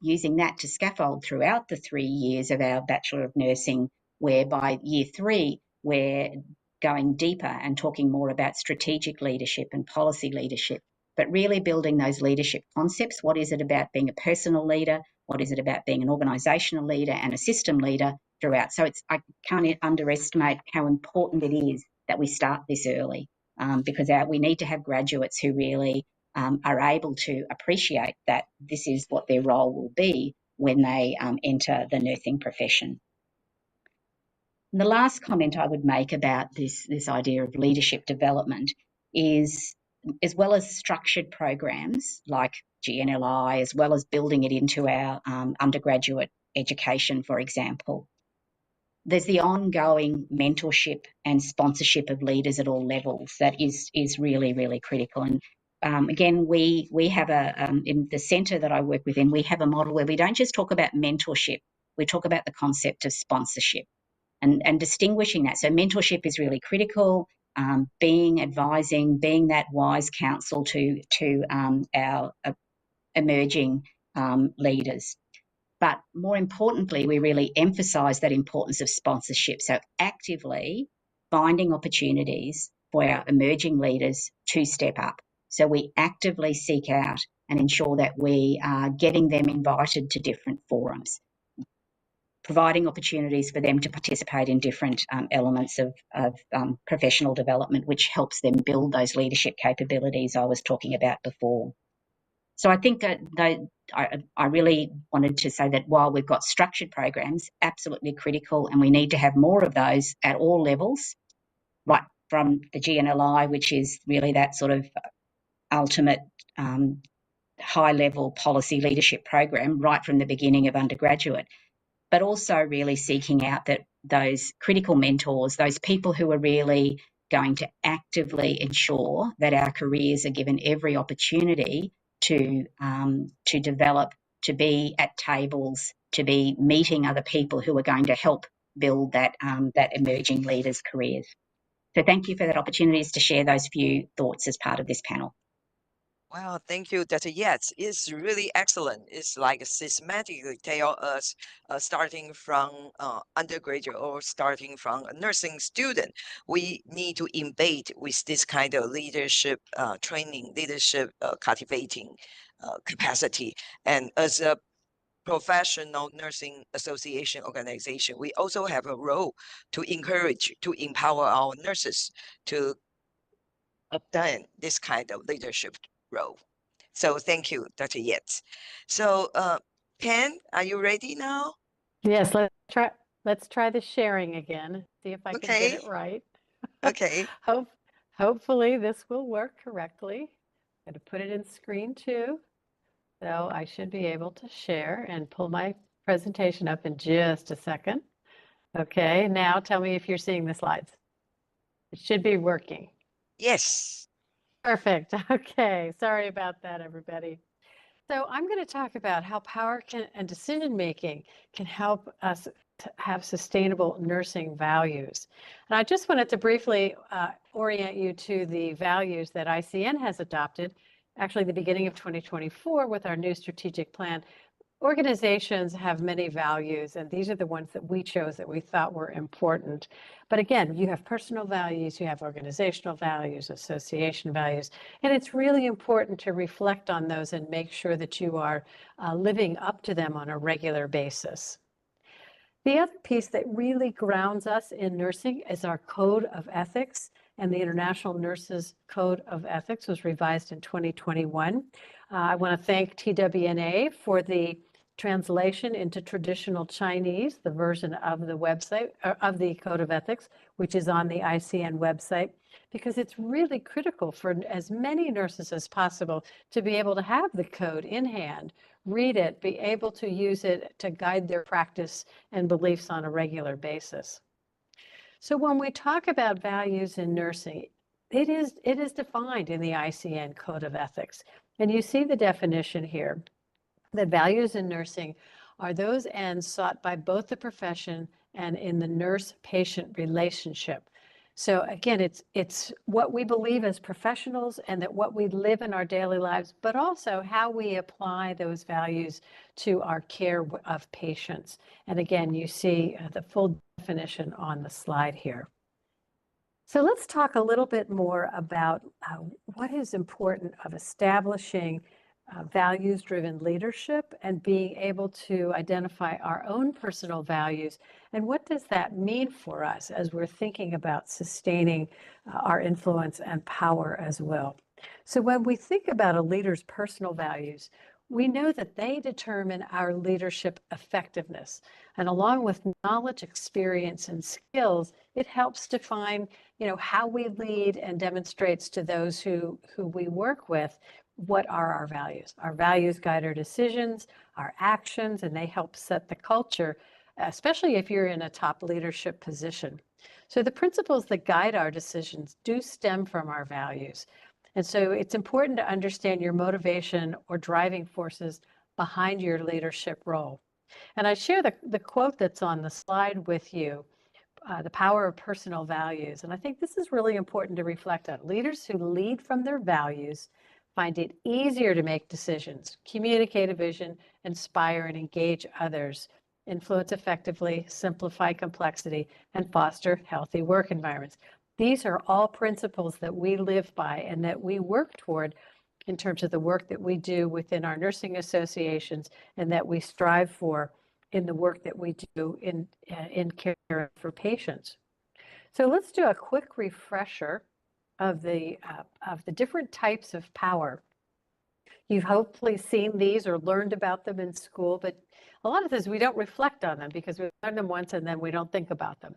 using that to scaffold throughout the 3 years of our Bachelor of Nursing, where by year 3, we're going deeper and talking more about strategic leadership and policy leadership, but really building those leadership concepts. What is it about being a personal leader? What is it about being an organisational leader and a system leader throughout? So I can't underestimate how important it is that we start this early, because we need to have graduates who really are able to appreciate that this is what their role will be when they enter the nursing profession. And the last comment I would make about this idea of leadership development is, as well as structured programs like GNLI, as well as building it into our undergraduate education, for example, there's the ongoing mentorship and sponsorship of leaders at all levels that is really, really critical. And again, we have in the centre that I work within, we have a model where we don't just talk about mentorship, we talk about the concept of sponsorship and distinguishing that. So mentorship is really critical, advising, being that wise counsel to our emerging leaders. But more importantly, we really emphasise that importance of sponsorship. So actively finding opportunities for our emerging leaders to step up. So we actively seek out and ensure that we are getting them invited to different forums, providing opportunities for them to participate in different elements of professional development, which helps them build those leadership capabilities I was talking about before. So I think that I really wanted to say that while we've got structured programs, absolutely critical, and we need to have more of those at all levels, right from the GNLI, which is really that sort of ultimate high-level policy leadership program right from the beginning of undergraduate, but also really seeking out that those critical mentors, those people who are really going to actively ensure that our careers are given every opportunity to develop, to be at tables, to be meeting other people who are going to help build that emerging leaders' careers. So thank you for that opportunity to share those few thoughts as part of this panel. Well, thank you, Dr. Yates. It's really excellent. It's like systematically tell us, starting from undergraduate or starting from a nursing student, we need to embed with this kind of leadership training, leadership cultivating capacity. And as a professional nursing association organization, we also have a role to encourage, to empower our nurses to obtain this kind of leadership role. So thank you, Dr. Yates. So Ken, are you ready now? Yes, let's try the sharing again. See if I can get Okay. it right. Okay. Hopefully this will work correctly. I'm going to put it in screen 2. So I should be able to share and pull my presentation up in just a second. Okay, now tell me if you're seeing the slides. It should be working. Yes. Perfect. Okay, sorry about that, everybody. So I'm going to talk about how power and decision making can help us to have sustainable nursing values. And I just wanted to briefly orient you to the values that ICN has adopted, actually the beginning of 2024 with our new strategic plan. Organizations have many values, and these are the ones that we chose that we thought were important. But again, you have personal values, you have organizational values, association values, and it's really important to reflect on those and make sure that you are living up to them on a regular basis. The other piece that really grounds us in nursing is our code of ethics, and the International Nurses Code of Ethics was revised in 2021. I want to thank TWNA for the translation into traditional Chinese, the version of the website, of the Code of Ethics, which is on the ICN website, because it's really critical for as many nurses as possible to be able to have the code in hand, read it, be able to use it to guide their practice and beliefs on a regular basis. So when we talk about values in nursing, it is defined in the ICN Code of Ethics. And you see the definition here, that values in nursing are those ends sought by both the profession and in the nurse-patient relationship. So again, it's what we believe as professionals and that what we live in our daily lives, but also how we apply those values to our care of patients. And again, you see the full definition on the slide here. So let's talk a little bit more about what is important of establishing values-driven leadership and being able to identify our own personal values. And what does that mean for us as we're thinking about sustaining our influence and power as well? So when we think about a leader's personal values, we know that they determine our leadership effectiveness. And along with knowledge, experience, and skills, it helps define, how we lead and demonstrates to those who we work with what are our values. Our values guide our decisions, our actions, and they help set the culture, especially if you're in a top leadership position. So the principles that guide our decisions do stem from our values. And so it's important to understand your motivation or driving forces behind your leadership role. And I share the quote that's on the slide with you, the power of personal values. And I think this is really important to reflect on. Leaders who lead from their values find it easier to make decisions, communicate a vision, inspire and engage others, influence effectively, simplify complexity, and foster healthy work environments. These are all principles that we live by and that we work toward in terms of the work that we do within our nursing associations and that we strive for in the work that we do in care for patients. So let's do a quick refresher of the different types of power. You've hopefully seen these or learned about them in school, but a lot of times we don't reflect on them because we learn them once and then we don't think about them.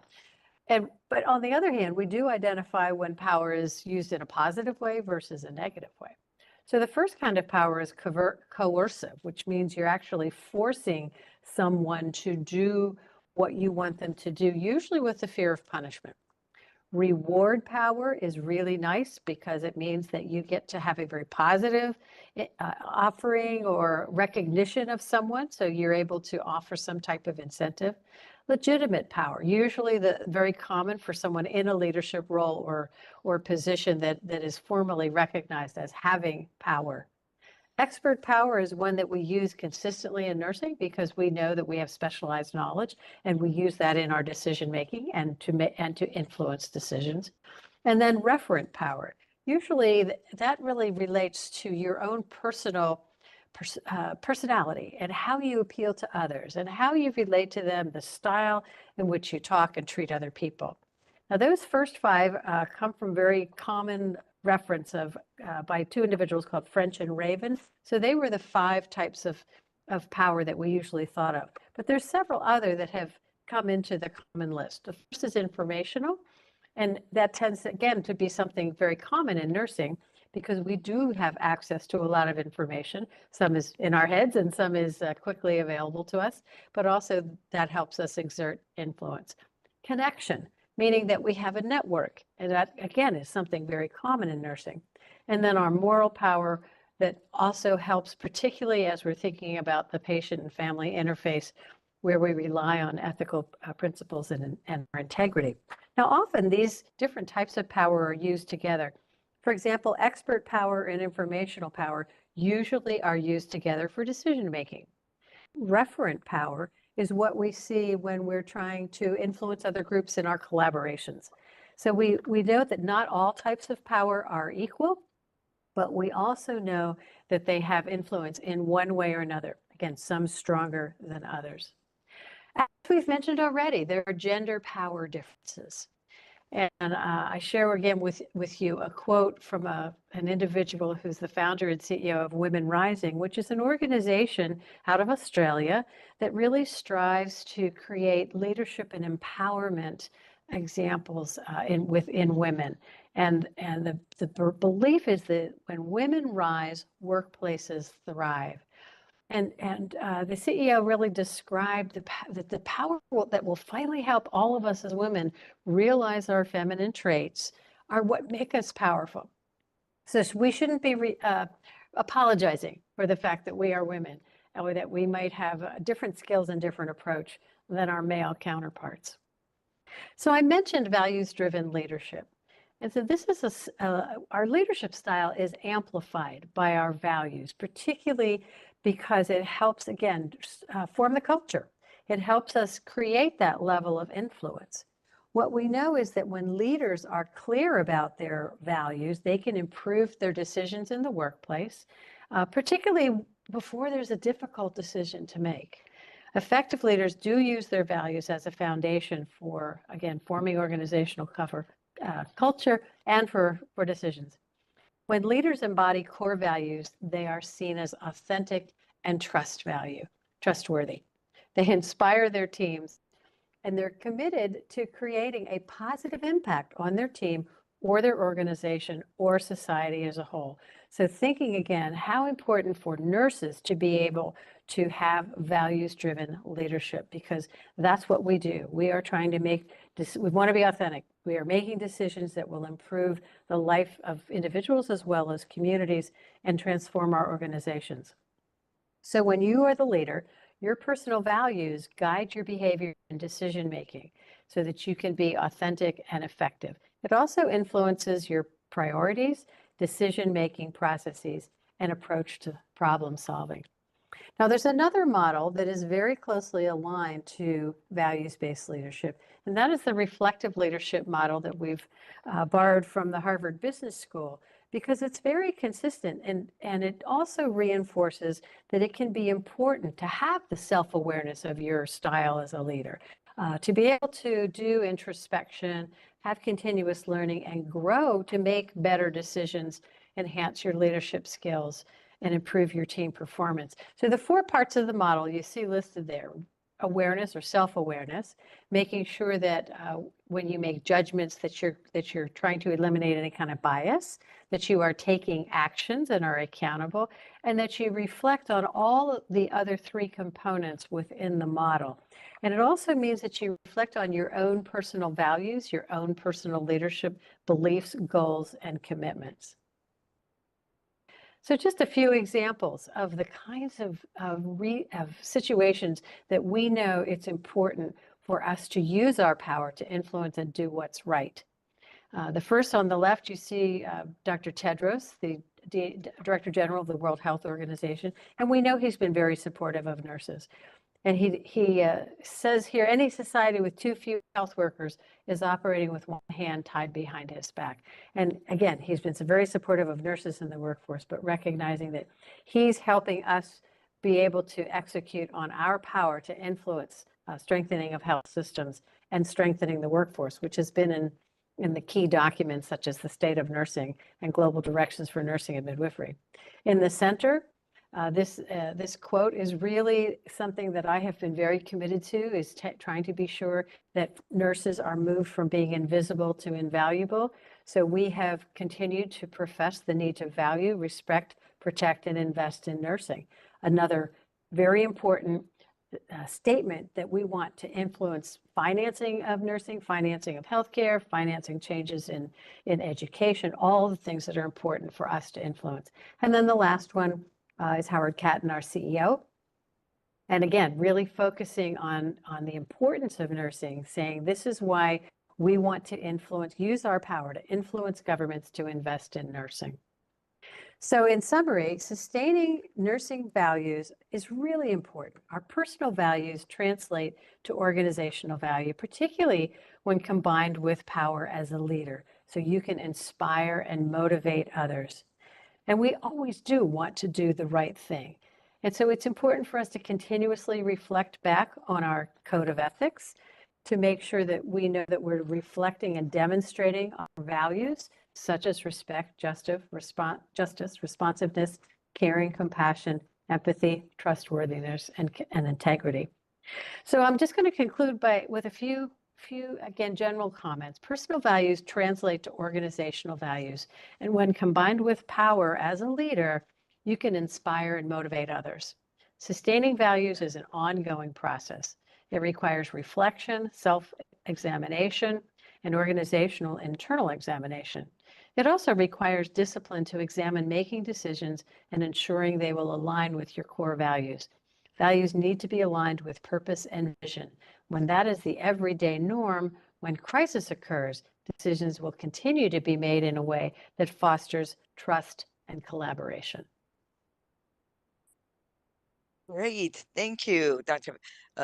But on the other hand, we do identify when power is used in a positive way versus a negative way. So the first kind of power is coercive, which means you're actually forcing someone to do what you want them to do, usually with the fear of punishment. Reward power is really nice because it means that you get to have a very positive offering or recognition of someone, so you're able to offer some type of incentive. Legitimate power, usually very common for someone in a leadership role or position that is formally recognized as having power. Expert power is one that we use consistently in nursing because we know that we have specialized knowledge and we use that in our decision making and to influence decisions. And then referent power. Usually that really relates to your own personal personality and how you appeal to others and how you relate to them, the style in which you talk and treat other people. Now, those first five come from very common reference by two individuals called French and Raven. So they were the five types of power that we usually thought of. But there's several other that have come into the common list. The first is informational. And that tends, again, to be something very common in nursing because we do have access to a lot of information. Some is in our heads and some is quickly available to us, but also that helps us exert influence. Connection, meaning that we have a network. And that, again, is something very common in nursing. And then our moral power that also helps, particularly as we're thinking about the patient and family interface, where we rely on ethical principles and our integrity. Now, often these different types of power are used together. For example, expert power and informational power usually are used together for decision making. Referent power is what we see when we're trying to influence other groups in our collaborations. So we know that not all types of power are equal, but we also know that they have influence in one way or another. Again, some stronger than others. As we've mentioned already, there are gender power differences. And I share again with you a quote from an individual who's the founder and CEO of Women Rising, which is an organization out of Australia that really strives to create leadership and empowerment examples within women. And the belief is that when women rise, workplaces thrive. And the CEO really described that the power that will finally help all of us as women realize our feminine traits are what make us powerful. So we shouldn't be apologizing for the fact that we are women or that we might have different skills and different approach than our male counterparts. So I mentioned values-driven leadership. And so this is our leadership style is amplified by our values, particularly because it helps, again, form the culture. It helps us create that level of influence. What we know is that when leaders are clear about their values, they can improve their decisions in the workplace, particularly before there's a difficult decision to make. Effective leaders do use their values as a foundation for, again, forming organizational culture and for decisions. When leaders embody core values, they are seen as authentic and trustworthy. They inspire their teams, and they're committed to creating a positive impact on their team or their organization or society as a whole. So thinking again, how important for nurses to be able to have values-driven leadership, because that's what we do. We are trying to we want to be authentic. We are making decisions that will improve the life of individuals as well as communities and transform our organizations. So when you are the leader, your personal values guide your behavior and decision-making so that you can be authentic and effective. It also influences your priorities, decision-making processes, and approach to problem solving. Now, there's another model that is very closely aligned to values-based leadership, and that is the reflective leadership model that we've borrowed from the Harvard Business School, because it's very consistent and it also reinforces that it can be important to have the self-awareness of your style as a leader, to be able to do introspection, have continuous learning, and grow to make better decisions, enhance your leadership skills, and improve your team performance. So the 4 parts of the model you see listed there awareness or self-awareness, making sure that when you make judgments that you're trying to eliminate any kind of bias, that you are taking actions and are accountable, and that you reflect on all the other three components within the model. And it also means that you reflect on your own personal values, your own personal leadership beliefs, goals, and commitments. So just a few examples of the kinds of situations that we know it's important for us to use our power to influence and do what's right. The first on the left, you see Dr. Tedros, the Director General of the World Health Organization, and we know he's been very supportive of nurses. And he says here, any society with too few health workers is operating with one hand tied behind his back. And again, he's been very supportive of nurses in the workforce, but recognizing that he's helping us be able to execute on our power to influence strengthening of health systems and strengthening the workforce, which has been in the key documents such as the State of Nursing and Global Directions for Nursing and Midwifery. In the center, this quote is really something that I have been very committed to, is trying to be sure that nurses are moved from being invisible to invaluable. So we have continued to profess the need to value, respect, protect, and invest in nursing. Another very important statement that we want to influence financing of nursing, financing of healthcare, financing changes in education, all the things that are important for us to influence. And then the last one is Howard Catton, our CEO. And again, really focusing on the importance of nursing, saying this is why we want to use our power to influence governments to invest in nursing. So in summary, sustaining nursing values is really important. Our personal values translate to organizational value, particularly when combined with power as a leader. So you can inspire and motivate others. And we always do want to do the right thing. And so it's important for us to continuously reflect back on our code of ethics to make sure that we know that we're reflecting and demonstrating our values, such as respect, justice, responsiveness, caring, compassion, empathy, trustworthiness, and integrity. So I'm just going to conclude with a few, again, general comments. Personal values translate to organizational values. And when combined with power as a leader, you can inspire and motivate others. Sustaining values is an ongoing process. It requires reflection, self-examination, and organizational internal examination. It also requires discipline to examine making decisions and ensuring they will align with your core values. Values need to be aligned with purpose and vision. When that is the everyday norm, when crisis occurs, decisions will continue to be made in a way that fosters trust and collaboration. Great, thank you, Dr.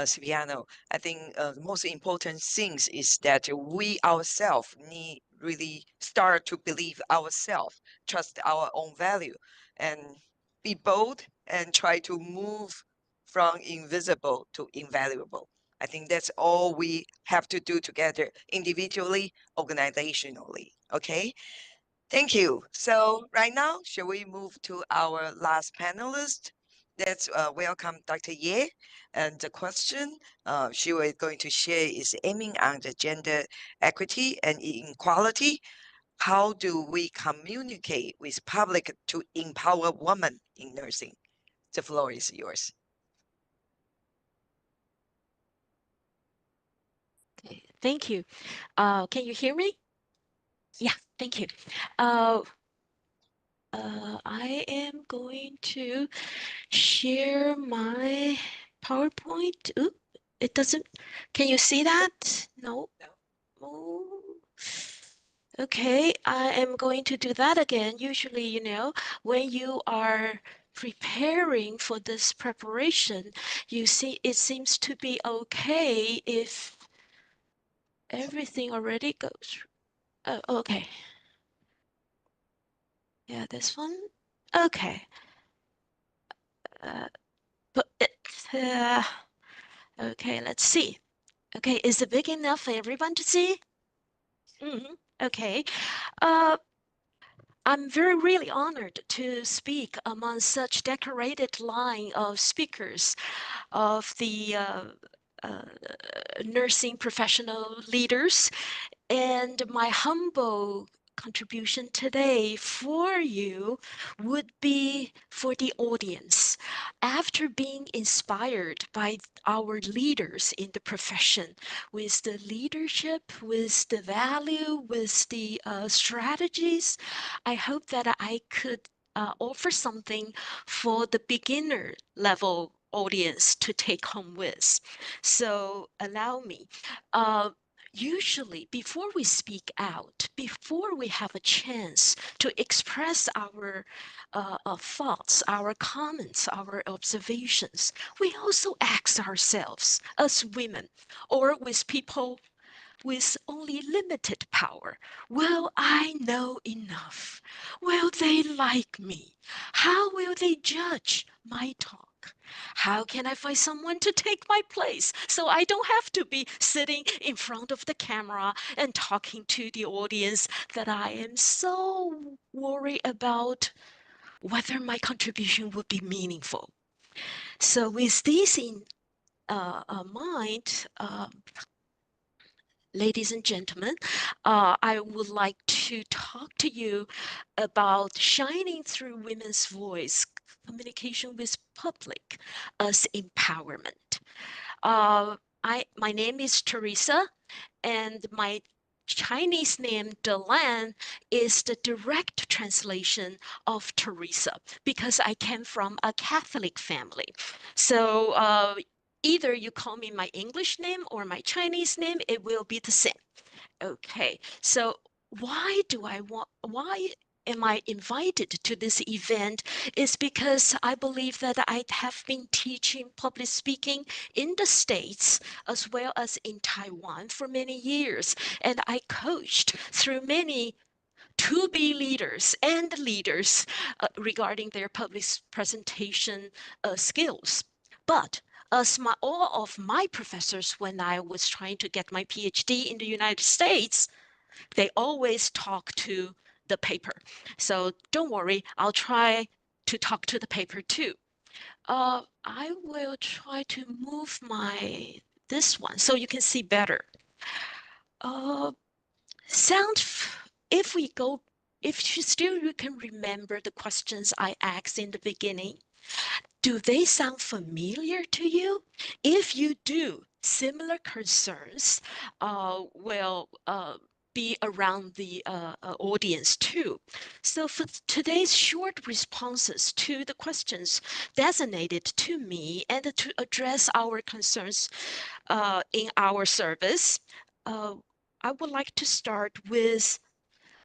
Cipriano. I think the most important things is that we ourselves need really start to believe ourselves, trust our own value, and be bold and try to move from invisible to invaluable. I think that's all we have to do together, individually, organizationally. Okay, thank you. So right now, shall we move to our last panelist? Let's welcome Dr. Ye. And the question she was going to share is aiming on the gender equity and inequality. How do we communicate with public to empower women in nursing? The floor is yours. Okay, thank you. Can you hear me? Yeah, thank you. I am going to share my PowerPoint. Oop, it doesn't. Can you see that? No. Oh. Okay, I am going to do that again. Usually, you know, when you are preparing for this preparation, you see it seems to be okay if everything already goes. Oh, okay. Yeah, this one. Okay. But okay, let's see. Okay, is it big enough for everyone to see? Okay. I'm really honored to speak among such decorated line of speakers of the nursing professional leaders, and my humble contribution today for you would be for the audience. After being inspired by our leaders in the profession, with the leadership, with the value, with the strategies, I hope that I could offer something for the beginner level audience to take home with. So allow me. Usually, before we speak out, before we have a chance to express our thoughts, our comments, our observations, we also ask ourselves as women or with people with only limited power, will I know enough? Will they like me? How will they judge my talk? How can I find someone to take my place so I don't have to be sitting in front of the camera and talking to the audience that I am so worried about whether my contribution would be meaningful? So with this in mind, ladies and gentlemen, I would like to talk to you about shining through women's voice, communication with public as empowerment. My name is Teresa, and my Chinese name Delan is the direct translation of Teresa because I came from a Catholic family. So either you call me my English name or my Chinese name, it will be the same. Okay, so why am I invited to this event is because I believe that I have been teaching public speaking in the States as well as in Taiwan for many years. And I coached through many to-be leaders and leaders regarding their public presentation skills. But as all of my professors, when I was trying to get my PhD in the United States, they always talk to the paper. So don't worry, I'll try to talk to the paper too. I will try to move this one so you can see better. If you can remember the questions I asked in the beginning, do they sound familiar to you? If you do, similar concerns will be around the audience too. So for today's short responses to the questions designated to me and to address our concerns in our service, I would like to start with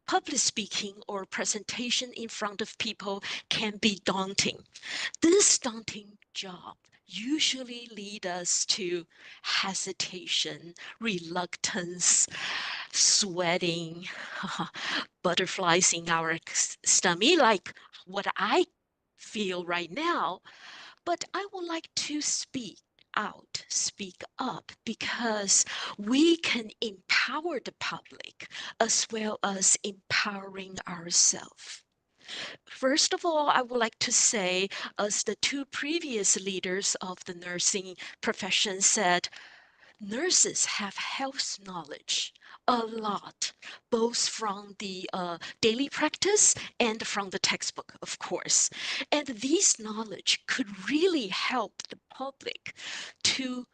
public speaking or presentation in front of people can be daunting. This daunting job usually leads us to hesitation, reluctance, sweating, butterflies in our stomach, like what I feel right now. But I would like to speak up, because we can empower the public as well as empowering ourselves. First of all, I would like to say, as the two previous leaders of the nursing profession said, nurses have health knowledge a lot, both from the daily practice and from the textbook, of course. And these knowledge could really help the public to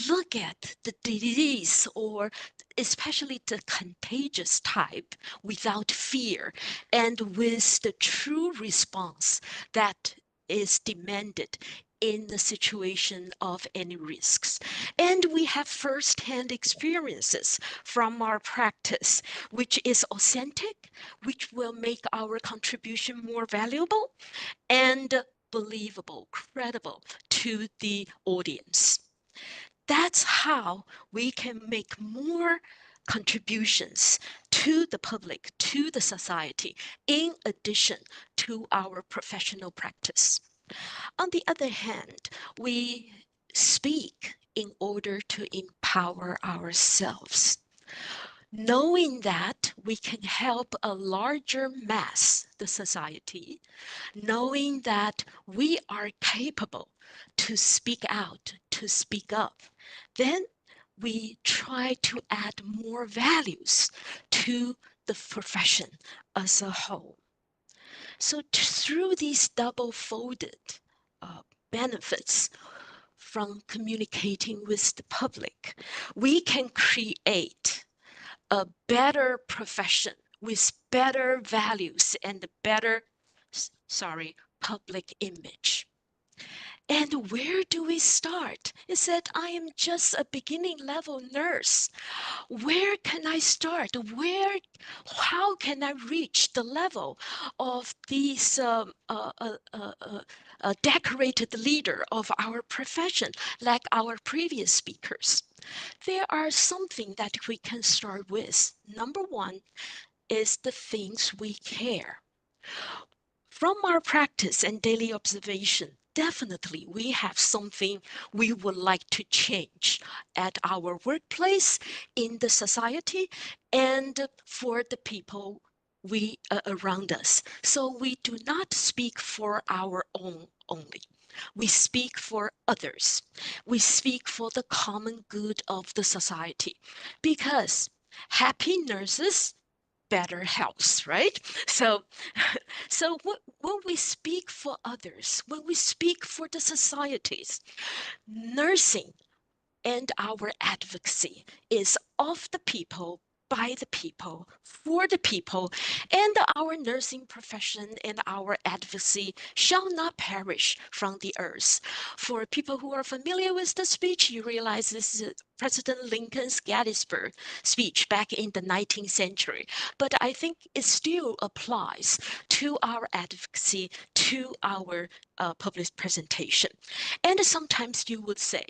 look at the disease, or especially the contagious type, without fear and with the true response that is demanded in the situation of any risks. And we have firsthand experiences from our practice, which is authentic, which will make our contribution more valuable and believable, credible to the audience. That's how we can make more contributions to the public, to the society, in addition to our professional practice. On the other hand, we speak in order to empower ourselves, knowing that we can help a larger mass, the society, knowing that we are capable to speak out, to speak up, then we try to add more values to the profession as a whole. So through these double-folded benefits from communicating with the public, we can create a better profession with better values and better, public image. And where do we start? It said, I am just a beginning level nurse. Where can I start? How can I reach the level of these decorated leader of our profession, like our previous speakers? There are something that we can start with. Number one is the things we care. From our practice and daily observation, definitely we have something we would like to change at our workplace, in the society, and for the people around us. So we do not speak for our own only. We speak for others. We speak for the common good of the society, because happy nurses, better health, right? So when we speak for others, when we speak for the societies, nursing and our advocacy is of the people, by the people, for the people, and our nursing profession and our advocacy shall not perish from the earth. For people who are familiar with the speech, you realize this is President Lincoln's Gettysburg speech back in the 19th century. But I think it still applies to our advocacy, to our public presentation. And sometimes you would say,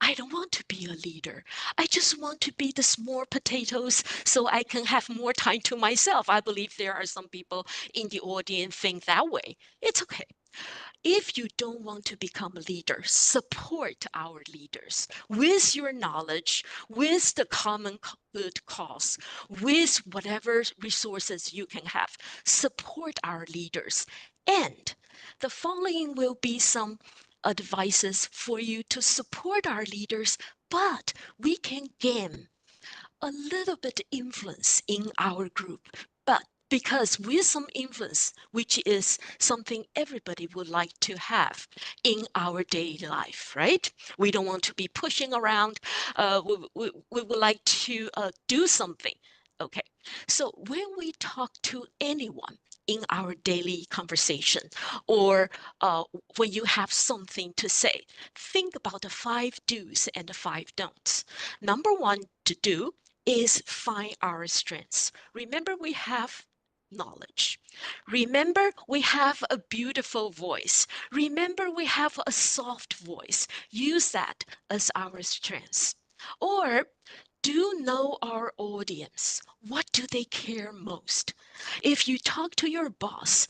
I don't want to be a leader. I just want to be the small potatoes so I can have more time to myself. I believe there are some people in the audience think that way. It's okay. If you don't want to become a leader, support our leaders with your knowledge, with the common good cause, with whatever resources you can have. Support our leaders. And the following will be some advices for you to support our leaders, but we can gain a little bit influence in our group. But because with some influence, which is something everybody would like to have in our daily life, right? We don't want to be pushing around. We would like to do something. Okay, so when we talk to anyone in our daily conversation, or when you have something to say, think about the 5 do's and the 5 don'ts. Number one to do is find our strengths. Remember, we have knowledge. Remember, we have a beautiful voice. Remember, we have a soft voice. Use that as our strengths. Or do know our audience. What do they care most? If you talk to your boss,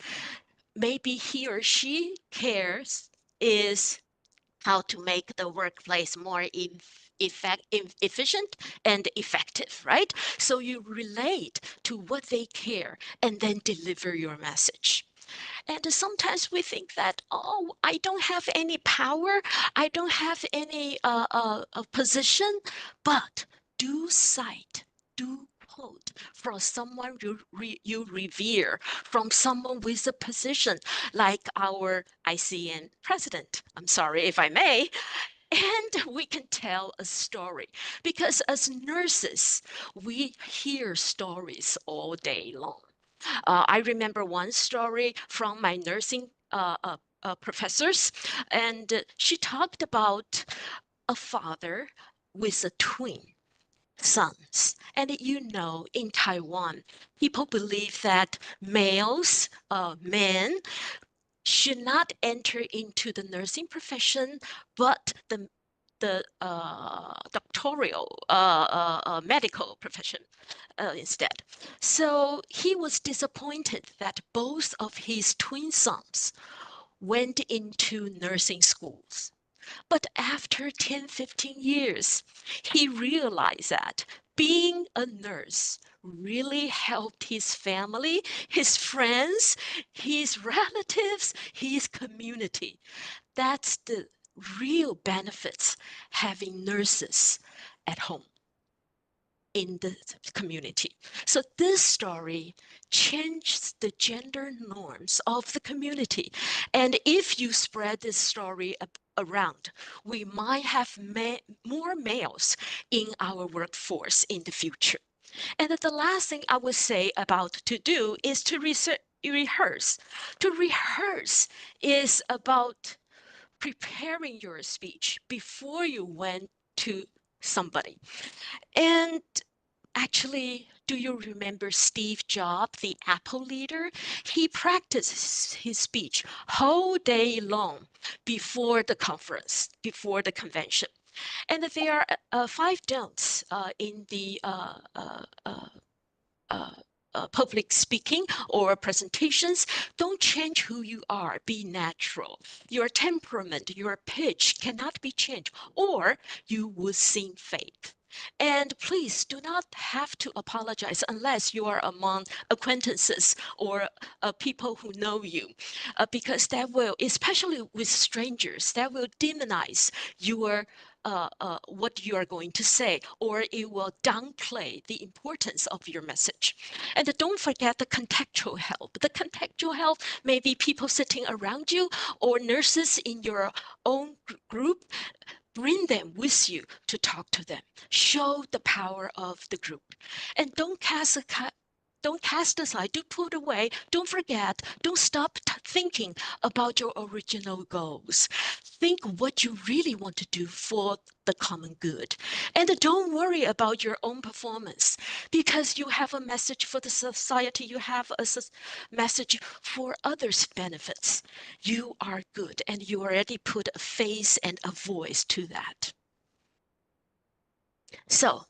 maybe he or she cares is how to make the workplace more efficient and effective, right? So you relate to what they care and then deliver your message. And sometimes we think that, oh, I don't have any power, I don't have any position, but do cite, do quote from someone you revere, from someone with a position, like our ICN president. I'm sorry if I may. And we can tell a story, because as nurses, we hear stories all day long. I remember one story from my nursing professors, and she talked about a father with a twin sons. And you know, in Taiwan, people believe that males, men, should not enter into the nursing profession, but the doctoral medical profession instead. So he was disappointed that both of his twin sons went into nursing schools. But after 10, 15 years, he realized that being a nurse really helped his family, his friends, his relatives, his community. That's the real benefits having nurses at home in the community. So this story changed the gender norms of the community. And if you spread this story around, we might have more males in our workforce in the future. And the last thing I would say about to do is to rehearse. To rehearse is about preparing your speech before you went to somebody. And actually, do you remember Steve Jobs, the Apple leader? He practiced his speech whole day long before the conference, before the convention. And there are 5 don'ts in the public speaking or presentations. Don't change who you are. Be natural. Your temperament, your pitch cannot be changed, or you will seem fake. And please do not have to apologize unless you are among acquaintances or people who know you, because that will, especially with strangers, that will demonize your what you are going to say, or it will downplay the importance of your message. And don't forget the contextual help. The contextual help may be people sitting around you or nurses in your own group. Bring them with you to talk to them. Show the power of the group. And don't cast aside, don't put away, don't forget, don't stop thinking about your original goals. Think what you really want to do for the common good. And don't worry about your own performance, because you have a message for the society, you have a message for others' benefits. You are good, and you already put a face and a voice to that. So,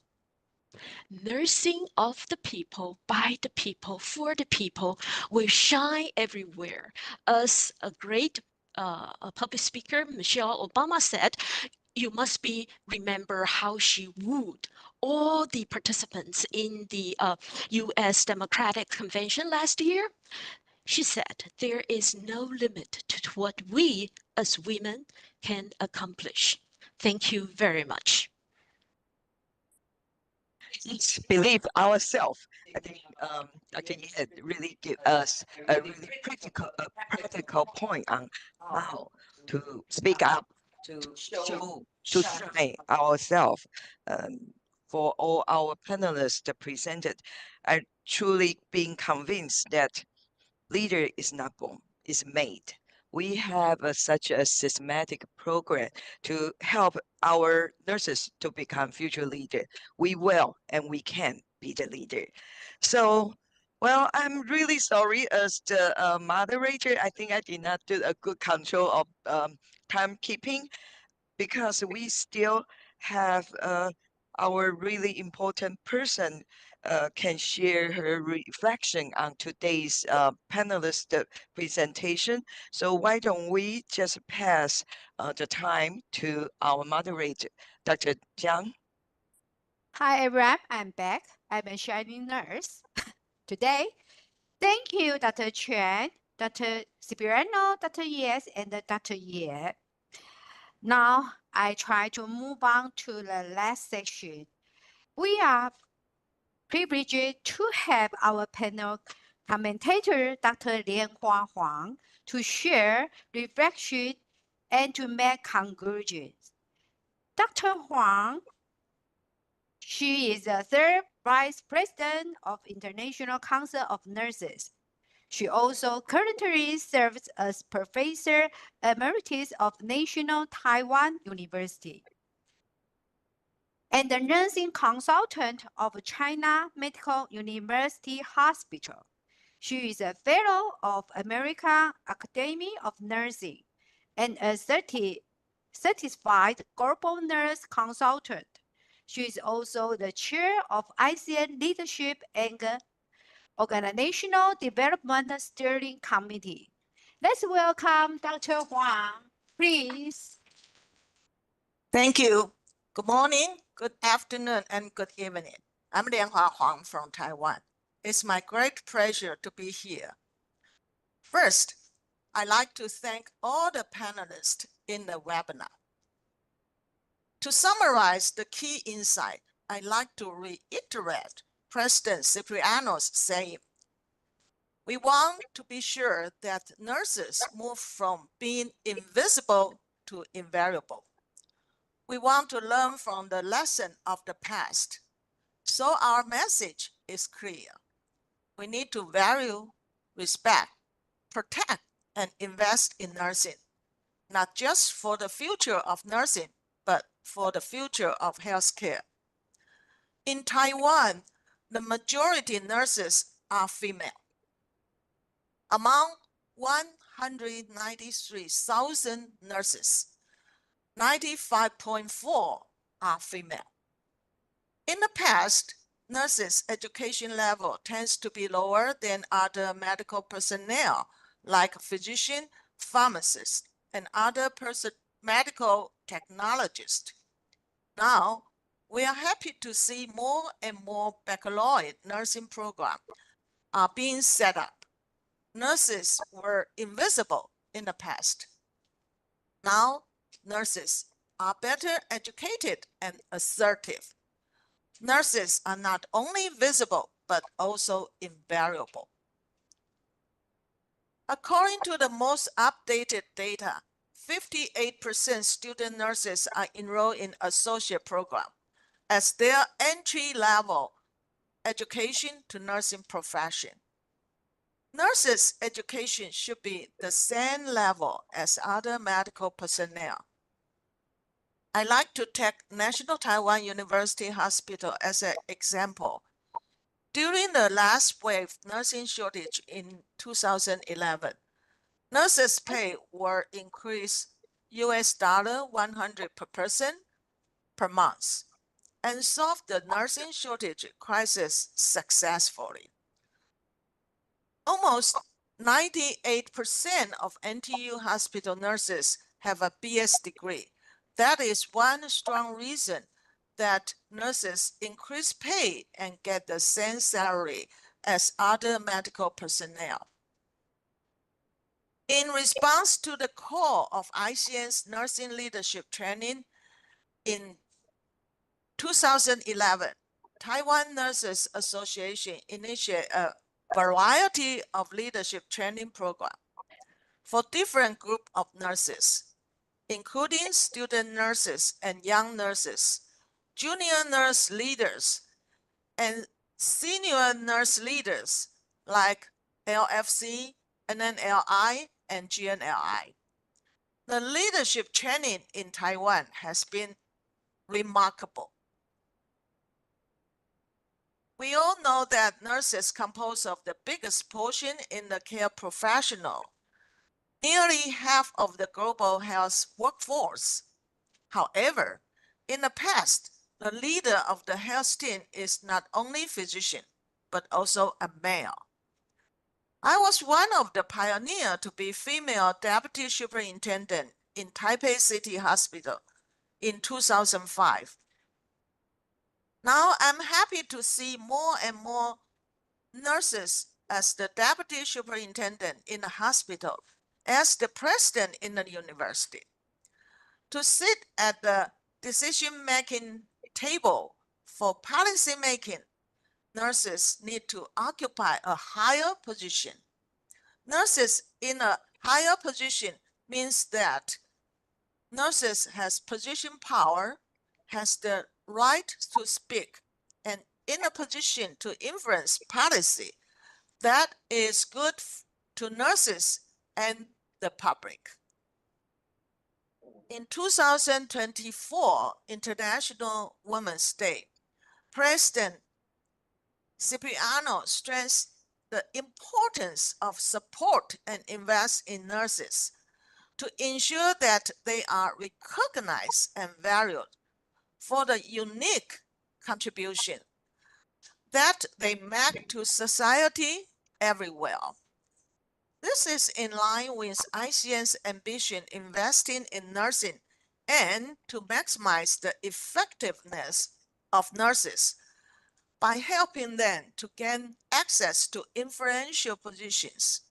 nursing of the people, by the people, for the people will shine everywhere. As a great public speaker, Michelle Obama, said, you must remember how she wooed all the participants in the U.S. Democratic Convention last year. She said, there is no limit to what we as women can accomplish. Thank you very much. Let's believe ourselves. I think Dr. Ye really give us a really practical point on how to speak up, to show, to shine ourselves. For all our panelists presented, I truly being convinced that leader is not born, is made. We have such a systematic program to help our nurses to become future leader. We will and we can be the leader. So, well, I'm really sorry as the moderator. I think I did not do a good control of timekeeping, because we still have our really important person can share her reflection on today's panelist presentation. So why don't we just pass the time to our moderator, Dr. Jiang. Hi everyone, I'm back. I'm a shining nurse today. Thank you, Dr. Chen, Dr. Cipriano, Dr. Yes, and Dr. Ye. Now I try to move on to the last section. We are privileged to have our panel commentator, Dr. Lianhua Huang, to share reflection and to make conclusions. Dr. Huang, she is the third vice president of International Council of Nurses. She also currently serves as Professor Emeritus of National Taiwan University and the nursing consultant of China Medical University Hospital. She is a fellow of American Academy of Nursing and a certified global nurse consultant. She is also the chair of ASEAN Leadership and Organizational Development Steering Committee. Let's welcome Dr. Huang, please. Thank you. Good morning, good afternoon, and good evening. I'm Lianhua Huang from Taiwan. It's my great pleasure to be here. First, I'd like to thank all the panelists in the webinar. To summarize the key insight, I'd like to reiterate President Cipriano's saying. We want to be sure that nurses move from being invisible to invariable. We want to learn from the lesson of the past. So our message is clear. We need to value, respect, protect, and invest in nursing, not just for the future of nursing, but for the future of healthcare. In Taiwan, the majority nurses are female. Among 193,000 nurses, 95.4 are female. In the past, nurses' education level tends to be lower than other medical personnel, like physicians, pharmacists, and other medical technologists. Now, we are happy to see more and more baccalaureate nursing programs are being set up. Nurses were invisible in the past. Now, nurses are better educated and assertive. Nurses are not only visible, but also invariable. According to the most updated data, 58% student nurses are enrolled in associate program as their entry-level education to nursing profession. Nurses' education should be the same level as other medical personnel. I like to take National Taiwan University Hospital as an example. During the last wave nursing shortage in 2011, nurses' pay were increased $100 per person per month and solved the nursing shortage crisis successfully. Almost 98% of NTU hospital nurses have a BS degree. That is one strong reason that nurses increase pay and get the same salary as other medical personnel. In response to the call of ICN's nursing leadership training in 2011, Taiwan Nurses Association initiated a variety of leadership training programs for different groups of nurses, including student nurses and young nurses, junior nurse leaders, and senior nurse leaders like LFC, NNLI, and GNLI. The leadership training in Taiwan has been remarkable. We all know that nurses compose of the biggest portion in the care professional, nearly half of the global health workforce. However, in the past, the leader of the health team is not only physician, but also a male. I was one of the pioneers to be female deputy superintendent in Taipei City Hospital in 2005. Now I'm happy to see more and more nurses as the deputy superintendent in the hospital, as the president in the university. To sit at the decision-making table for policy making, nurses need to occupy a higher position. Nurses in a higher position means that nurses has position power, has the right to speak, and in a position to influence policy that is good to nurses and the public. In 2024 International Women's Day, President Cipriano stressed the importance of support and invest in nurses to ensure that they are recognized and valued for the unique contribution that they make to society everywhere. This is in line with ICN's ambition investing in nursing and to maximize the effectiveness of nurses by helping them to gain access to influential positions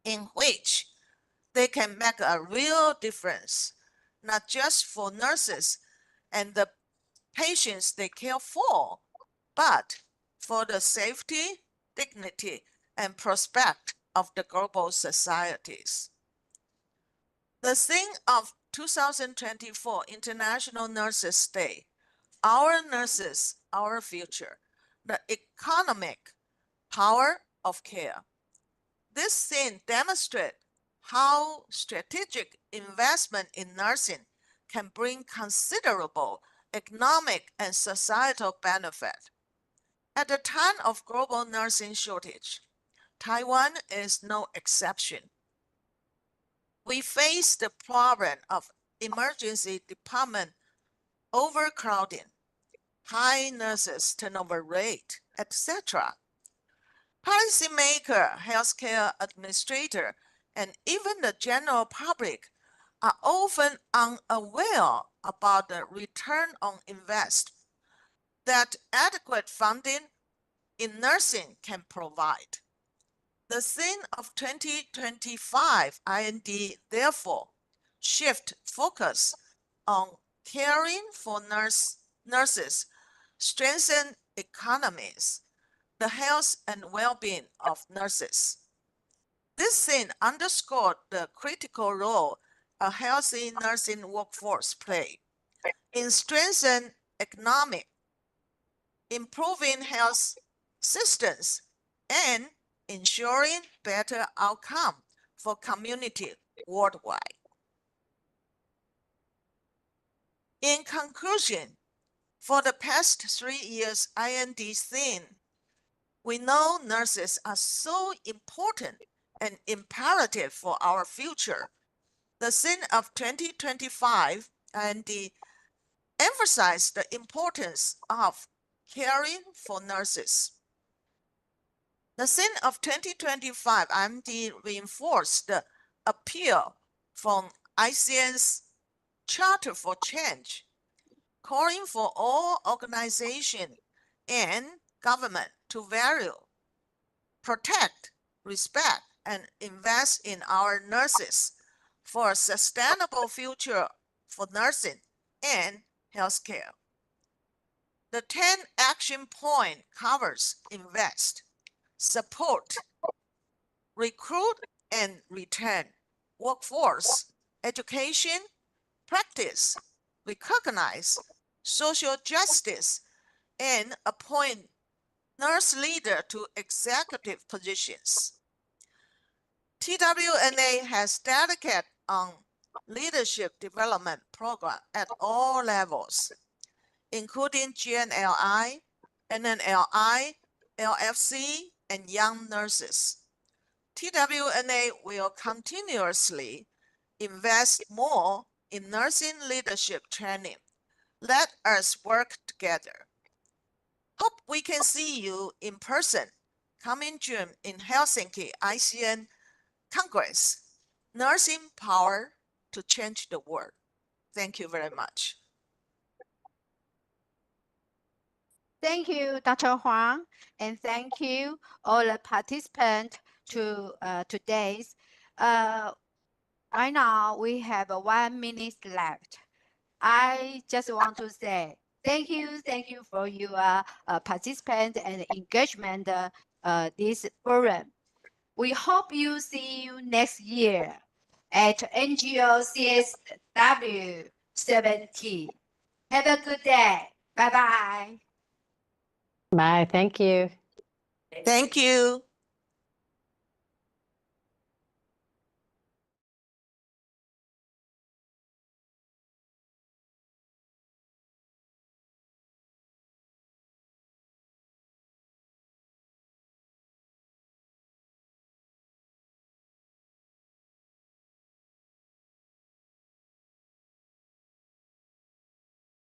in which they can make a real difference, not just for nurses, and the patients they care for, but for the safety, dignity, and prospect of the global societies. The theme of 2024 International Nurses Day, Our Nurses, Our Future, the economic power of care. This theme demonstrates how strategic investment in nursing can bring considerable economic and societal benefit. At the time of global nursing shortage, Taiwan is no exception. We face the problem of emergency department overcrowding, high nurses turnover rate, etc. Policymaker, healthcare administrator, and even the general public are often unaware about the return on investment that adequate funding in nursing can provide. The theme of 2025 IND therefore shift focus on caring for nurses, strengthen economies, the health and well-being of nurses. This theme underscored the critical role a healthy nursing workforce play in strengthening economic, improving health systems, and ensuring better outcome for community worldwide. In conclusion, for the past 3 years IND theme, we know nurses are so important and imperative for our future. The theme of 2025 IND emphasized the importance of caring for nurses. The theme of 2025 IND reinforced the appeal from ICN's Charter for Change, calling for all organizations and government to value, protect, respect, and invest in our nurses for a sustainable future for nursing and healthcare. The 10 action point covers invest, support, recruit and retain, workforce, education, practice, recognize, social justice, and appoint nurse leader to executive positions. TWNA has dedicated on leadership development program at all levels, including GNLI, NNLI, LFC, and young nurses. TWNA will continuously invest more in nursing leadership training. Let us work together. Hope we can see you in person coming June in Helsinki ICN Congress. Nursing Power to Change the World. Thank you very much. Thank you, Dr. Huang, and thank you all the participants to today's. Right now we have 1 minute left. I just want to say thank you for your participant and engagement this forum. We hope you see you next year at NGO CSW 70. Have a good day. Bye-bye. Bye. Thank you. Thank you.